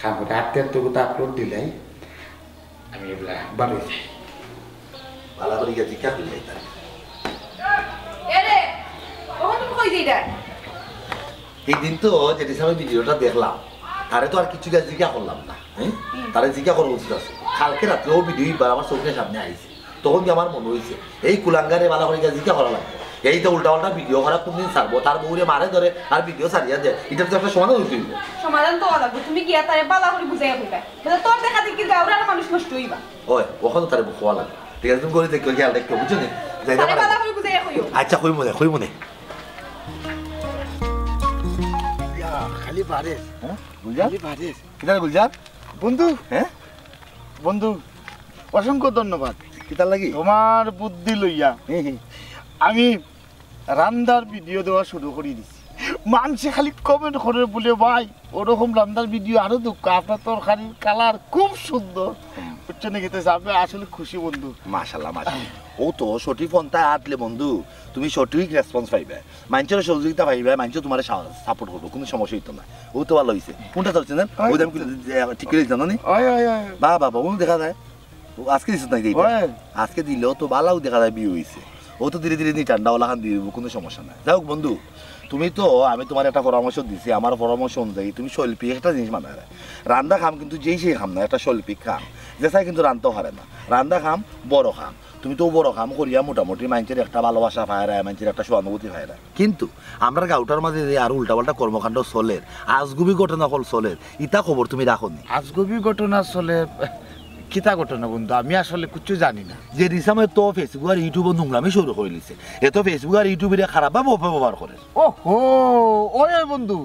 খাবারে আত্মীয়তা আপলোড দিলাই আমি এগুলা ভালো যাই ভালো করে গিয়ে জিজ্ঞাসা করলে এই দিন তো যেটি সময় ভিডিওটা দেখলাম তারে তো আর কিছু জিজ্ঞা করলাম না, হ্যাঁ তারে জিজ্ঞা করা উচিত আছে। কালকে রাত্রে ও ভিডিও আমার চোখের সামনে আইছে, তখন কি আমার মনে হয়েছে এই কুলাঙ্গারে ভালো করে জিজ্ঞা করা লাগবে। এই তো উল্টা উল্টা ভিডিও করা কোনদিন ছাড়বো, তার বউরে মারে ধরে আর ভিডিও ছাড়িয়া দেয়, এটা তো একটা সমাধান হইতে হইব। সমাধান তো লাগবে, তুমি গিয়া তারে বালা করে বুঝাইয়া কইবা, তোর দেখা দেখি গাওরা মানুষ নষ্ট হইবা। ওই ওখানে তারে খোয়া লাগবে, ঠিক আছে? তুমি করে দেখো খেয়াল দেখো, বুঝছো না? তারে বালা করে বুঝাইয়া কইও। আচ্ছা কই মনে খালি পারে গুলজার খালি পারে কিনা গুলজার বন্ধু। হ্যাঁ বন্ধু অসংখ্য ধন্যবাদ কিতার লাগি তোমার বুদ্ধি লইয়া আমি রান্দার ভিডিও দেওয়া শুরু করে দিছি। মানুষে খালি কমেন্ট করে বলে ভাই ওরকম রান্দার ভিডিও আরো দুঃখ, আপনার তরকারির কালার খুব সুন্দর, বুঝছেন নাকি? আমি আসলে খুশি বন্ধু। মাশাআল্লাহ মাশাআল্লাহ, ও তো সঠিক ফোনটা আটলে বন্ধু তুমি সঠিক রেসপন্স পাইবে, মানুষের সহযোগিতা পাইবে, মানুষ তোমার সাপোর্ট করবো, কোনো সমস্যা হইতো না। ও তো ভালো হয়েছে। কোনটা চলছে না ওই দাম ঠিক করে জানো নি? বা বাবা ও দেখা যায় আজকে দিস না, আজকে দিলেও তো ভালো দেখা যায় বিয়ে হয়েছে। ও তো ধীরে ধীরে ঠান্ডা ওলা খান দিয়ে দেবো, কোনো সমস্যা নাই। যাই হোক বন্ধু, তুমি তো আমি তোমার একটা পরামর্শ দিছি, আমার পরামর্শ অনুযায়ী তুমি শৈল্পিক একটা জিনিস মানা রান্না খাম, কিন্তু যেই সেই খাম না, একটা শৈল্পিক খাম যেসাই কিন্তু রান্নাও হারে না, রান্না খাম বড় খাম। তুমি তো বড় কাম করিয়া মোটামুটি মানুষের একটা ভালোবাসা পায়রা, মানুষের একটা সহানুভূতি পায়রা, কিন্তু আমরা গাউটার মাঝে যে আর উল্টাপাল্টা কর্মকাণ্ড চলের, আজগুবি ঘটনা হল চলের, ইটা খবর তুমি রাখো নি? আজগুবি ঘটনা চলে কিতা ঘটনা বন্ধু, আমি আসলে কিছু জানি না। যে রিসামে তো ফেসবুক আর ইউটিউব নোংরামি শুরু করে দিছে, এ তো ফেসবুক আর ইউটিউবের খারাপভাবে অপব্যবহার করে। ওহো ওই বন্ধু,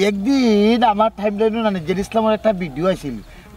একদিন আমার টাইম লাইনে না জের ইসলামের একটা ভিডিও আসছিল,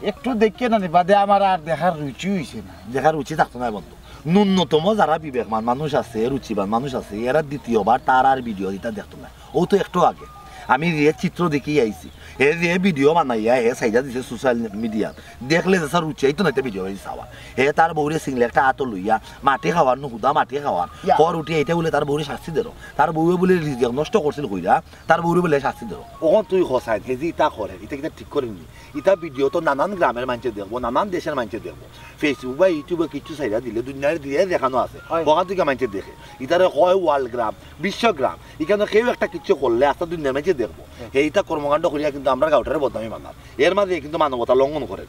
একটু দেখে না বাদে আমার আর দেখার রুচি হয়েছে না। দেখার রুচি থাকতো না বন্ধু। ন্যূনতম যারা বিবেকমান মানুষ আছে, রুচিবান মানুষ আছে, এরা দ্বিতীয়বার তার আর ভিডিও দিতে দেখতো না। ও তো একটু আগে আমি যে চিত্র দেখি আইছি, হে যে ভিডিও বানাইয়া হে সাইডা দিছে সোশ্যাল মিডিয়াত, দেখলে যে স্যার রুচি তো না ভিডিও চাওয়া। হে তার বউরে সিংলে একটা আতো লইয়া মাটি খাওয়ার নুহুদা মাটি খাওয়ার পর উঠে এটা বলে তার বউরে শাস্তি দেরো, তার বউরে বলে রিজিক নষ্ট করছিল কইরা তার বউরে বলে শাস্তি দেরো। ও তুই হসাই হে যে ইটা করে, এটা কিনা ঠিক করেনি। ইটা ভিডিও তো নানান গ্রামের মানুষে দেখবো, নানান দেশের মানুষে দেখবো, ফেসবুক বা ইউটিউবে কিছু সাইডা দিলে দুনিয়ার দিয়ে দেখানো আছে, ওখান থেকে মানুষে দেখে। ইটারে হয় ওয়ার্ল্ড গ্রাম, বিশ্বগ্রাম, এখানে কেউ একটা কিছু করলে আস্তে দুনিয়ার মানুষে দেখবো। এইটা কর্মকাণ্ড করিয়া কিন্তু আমরা গাউটারে বদনামি মানার, এর মাঝে কিন্তু মানবতা লঙ্ঘন করেন।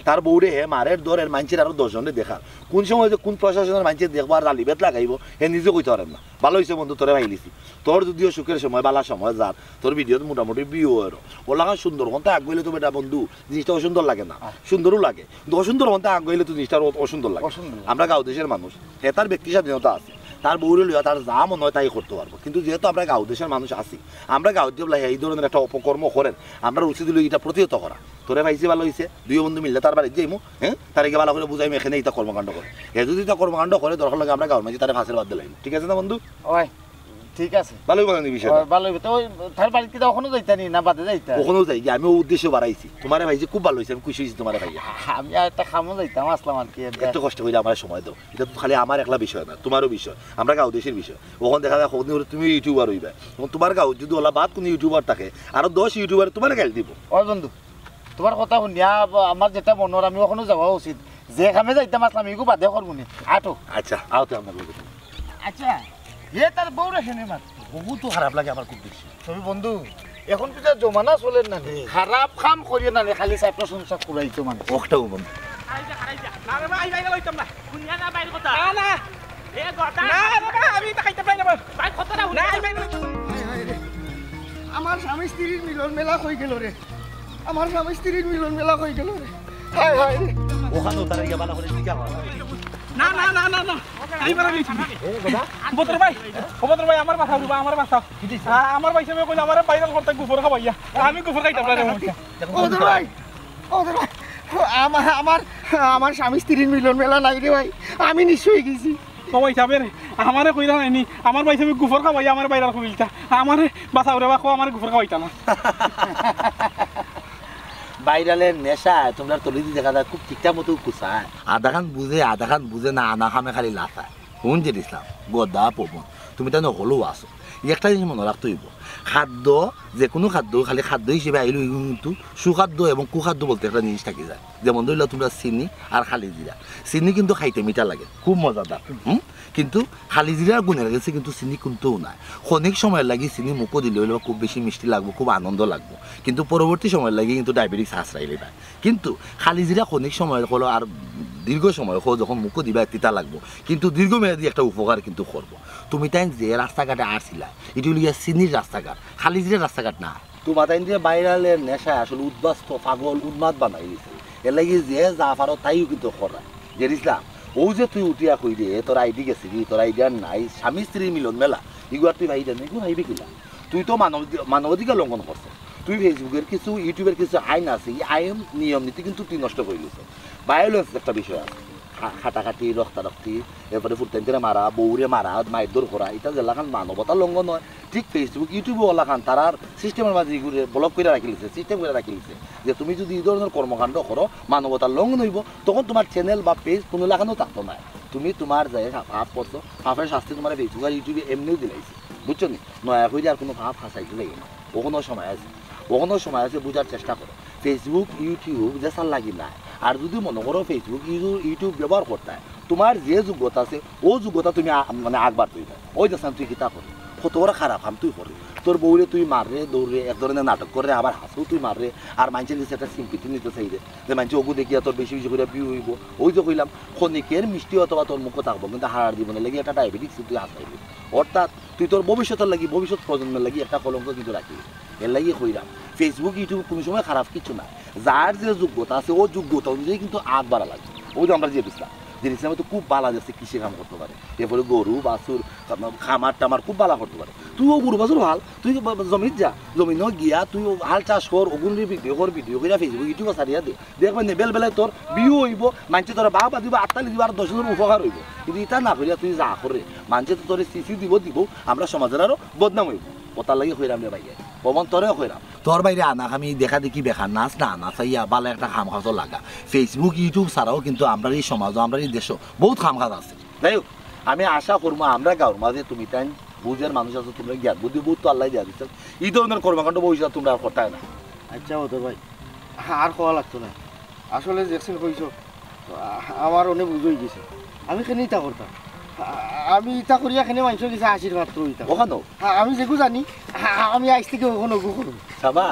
তার বউরে হে মারের দরের মানুষের আরো 10 জনে দেখার, কোন সময় যে কোন প্রশাসনের মানুষের দেখবো আর রালিবেত লাগাইব হে নিজে কইতে পারেন না। ভালো হয়েছে বন্ধু তোরে ভাইলিছি, তোর যদিও সুখের সময় বালা সময় যার তোর ভিডিও মোটামুটি বিও এর ওলা সুন্দর হতে আগ গইলে তো বেটা বন্ধু জিনিসটা অসুন্দর লাগে না, সুন্দরও লাগে, কিন্তু অসুন্দর হতে আগ গইলে তো জিনিসটা অসুন্দর লাগে। আমরা গাঁও দেশের মানুষ, হে তার ব্যক্তি স্বাধীনতা আছে, তার বউরে লইয়া তার যা মনে হয় তাই করতে পারবো, কিন্তু যেহেতু আমরা গাঁও দেশের মানুষ আছি, আমরা গাঁও দিয়ে এই ধরনের একটা অপকর্ম করেন, আমরা উচিত হলো এটা প্রতিহত করা। তোরে ভাইছি ভালো হয়েছে, দুই বন্ধু মিললে তার বাড়ি যাইমু, হ্যাঁ তারিখে ভালো করে বুঝাইমু এখানে এটা কর্মকাণ্ড করে। এ যদি এটা কর্মকাণ্ড করে দরকার লাগে আমরা গাঁওর মাঝে তারা ফাঁসের বাদ দিলাম, ঠিক আছে না বন্ধু? ওই ঠিক আছে, ভালোই বলেন এই বিষয়, ভালো হইবে। তো তার বাড়িতে তো ওখানে যাইতানি না বাদে যাইতা? ওখানেও যাই, আমি উদ্দেশ্য বাড়াইছি, তোমারে ভাইছি খুব ভালো হয়েছে, আমি খুশি হয়েছি তোমারে ভাইয়া। আমি আর একটা খামো যাইতাম, আসলাম আর কি। একটু কষ্ট করে আমার সময় দাও, এটা তো খালি আমার একলা বিষয় না, তোমারও বিষয়, আমরা গাঁও দেশের বিষয়। ওখানে দেখা যায় তুমি ইউটিউবার হইবে, তোমার গাঁও যদি ওলা বাদ কোনো ইউটিউবার থাকে আরো 10 ইউটিউবার তোমার গাল দিব। ওই বন্ধু তোমার কথা শুনিয়া আমার যেটা মনের, আমি ওখানে যাওয়া উচিত, যে খামে যাইতাম আসলাম এগু বাদে করবো নি। আটো আচ্ছা আওতে আমরা। আচ্ছা হে তার বউরে হেনে মার বহু তো খারাপ লাগে আমার খুব বেশি তুমি বন্ধু এখন পিছা জমানা চলেন না খারাপ কাম করিয়ে না খালি চাইপা সংসার করাইতো মানুষ ওটাও বন্ধু না রে ভাই আই যাই লইতাম না শুনিয়া না বাইর কথা না না এ কথা না রে ভাই আমি এটা খাইতে পাই না ভাই কথা না না ভাই আমার স্বামী স্ত্রীর মিলন মেলা হয়ে গেল রে আমার স্বামী স্ত্রীর মিলন মেলা হয়ে গেল রে হায় হায় রে ওখানেও তারা গিয়ে ভালো করে টিকা হয় না না না না না এই বারে নিছি বদর ভাই আমার কথা বলবা আমার কথা আমার ভাই সাহেব কইলা আমারে বাইরে করতে গুফর খাওয়াইয়া আমি গুফর খাইতাম না রে ওদের ভাই ওদের ভাই আমার আমার আমার স্বামী স্ত্রীর মিলন মেলা নাই রে ভাই আমি নিশ্চয়ই গেছি কমাই যাবে রে আমারে কইরা নাইনি আমার ভাই সাহেব গুফর খাওয়াইয়া আমার বাইরে কইলতা আমারে বাঁচাও রে বাখো আমার গুফর খাওয়াইতা না বাইরালের নেশা তোমরা তলিদি দেখা যায় খুব ঠিকঠাক মতো কুসায় আধা খান বুঝে না আনা খামে খালি লাফায় কোন জিনিসলাম গদা পবন তুমি তাই নহলেও আসো একটা জিনিস মনে রাখতে হইব খাদ্য যে কোনো খাদ্য খালি খাদ্য হিসেবে আইলো কিন্তু সুখাদ্য এবং কুখাদ্য বলতে একটা জিনিস থাকি যায় যেমন ধরলে তোমরা চিনি আর খালি জিরা চিনি কিন্তু খাইতে মিঠা লাগে খুব মজাদার কিন্তু খালি জিরার গুণের গেছে কিন্তু চিনি কোনটাও নাই ক্ষণিক সময় লাগি চিনি মুখও দিলে হইলে খুব বেশি মিষ্টি লাগবো খুব আনন্দ লাগবো কিন্তু পরবর্তী সময় লাগি কিন্তু ডায়াবেটিস আশ্রাইলে পায় কিন্তু খালি জিরা ক্ষণিক সময় হলো আর দীর্ঘ সময় যখন মুখও দিবা তিতা লাগবো কিন্তু দীর্ঘমেয়াদী একটা উপকার কিন্তু করবো তুমি তাই যে রাস্তাঘাটে আসছিলা এটি হলো চিনির রাস্তাঘাট খালি জিরার রাস্তাঘাট না তোমার তাই যে বাইরালের নেশা আসলে উদ্বাস্ত পাগল উন্মাদ বানাই দিছে এর লাগি যে যা পারো তাইও কিন্তু করা জেরিসলাম ও যে তুই উঠিয়া কই রে তোর আইডি গেছে কি তোর আইডিয়া নাই স্বামী স্ত্রীর মিলন মেলা এগুলো তুই ভাইডা নেই এগুলো ভাইবি কিনা তুই তো মানবাধিকার লঙ্ঘন করছ তুই ফেসবুকের কিছু ইউটিউবের কিছু আইন আছে এই আইন নিয়ম নীতি কিন্তু তুই নষ্ট করে দিয়েছ ভায়োলেন্স একটা বিষয় আছে খাটাখাটি রক্তারক্তি এরপরে ফুটতেন্টেরে মারা বউরে মারা মায়ের দৌড় করা এটা জেলাখান মানবতার লঙ্ঘন হয় ঠিক ফেসবুক ইউটিউবে ওলাখান তারার সিস্টেমের মাঝে ব্লক করে রাখি লিছে সিস্টেম করে রাখি লিছে যে তুমি যদি এই ধরনের কর্মকাণ্ড করো মানবতার লঙ্ঘন হইব তখন তোমার চ্যানেল বা পেজ কোনো লাগানো থাকতো না তুমি তোমার যে পাপ করছো পাপের শাস্তি তোমার ফেসবুক আর ইউটিউবে এমনিও দিলাইছে বুঝছো নি নয়া হয়ে আর কোনো পাপ ফাঁসাইতে লাগে না ওখানো সময় আছে বোঝার চেষ্টা করো ফেসবুক ইউটিউব যে সাল লাগি না আর যদি মনে করো ফেসবুক ইউটিউব ব্যবহার করতে হয় তোমার যে যোগ্যতা আছে ও যোগ্যতা তুমি মানে আগবার তুই ওই দেখান তুই কিতা করি কত বড় খারাপ কাম তুই করি তোর বউরে তুই মাররে দৌড়ে এক ধরনের নাটক করে আবার হাসু তুই মাররে আর মানুষের কাছে একটা সিম্পিটি নিতে চাইলে যে মানুষ ওগু দেখিয়া তোর বেশি বেশি করে বিয়ে হইব ওই যে কইলাম ক্ষণিকের মিষ্টি অথবা তোর মুখ থাকবো কিন্তু হারার জীবনে লেগে একটা ডায়াবেটিস তুই হাসাইবি অর্থাৎ তুই তোর ভবিষ্যতের লাগি ভবিষ্যৎ প্রজন্মের লাগি একটা কলঙ্ক কিন্তু রাখিবি এর লাগিয়ে কইলাম ফেসবুক ইউটিউব কোনো সময় খারাপ কিছু না যার যে যোগ্যতা আছে ও যোগ্যতা অনুযায়ী কিন্তু আগ বাড়া লাগবে ওই যে আমরা যে বুঝলাম যে ইসলামে তো খুব ভালো যাচ্ছে কৃষি কাম করতে পারে এরপরে গরু বাছুর খামার টামার খুব ভালো করতে পারে তুইও গরু বাছুর হাল তুই জমিত যা জমিনও গিয়া তুই হাল চাষ কর ওগুলি ভিডিও করে ফেসবুক ইউটিউবে ছাড়িয়া দে দেখবেন বেল বেলায় তোর বিয়ে হইব মানুষে তোর বাবা দিব আটতালি দিব আর 10 জনের উপকার হইব কিন্তু এটা না করিয়া তুই যা করে মানুষে তো তোর সিসি দিব আমরা সমাজের আরও বদনাম হইব ওটার লাগে হইরাম রে ভাইয়া পবন তোরে হইরাম তোর বাইরে আনা আমি দেখা দেখি বেকার নাচ না আনা চাইয়া ভালো একটা খাম খাজ লাগা ফেসবুক ইউটিউব ছাড়াও কিন্তু আমরা এই সমাজ আমরা এই দেশও বহুত খাম খাজ আছে যাই হোক আমি আশা করবো আমরা গাঁর মাঝে তুমি তাই বুঝের মানুষ আছো তোমরা জ্ঞান বুদ্ধি বহুত তো আল্লাহ দিয়া দিচ্ছেন এই ধরনের কর্মকাণ্ড ভবিষ্যৎ তোমরা আর করতে না আচ্ছা ওদের ভাই আর খাওয়া লাগতো না আসলে যেকশন কইছ আমার অনেক বুঝই গেছে আমি কেন ইটা করতাম আমি ইটা করিয়া কেন মানুষ গেছে আশীর্বাদ তো ইটা ওখানো আমি যেগু জানি আমি আজ থেকে ওখানে করবো সাবা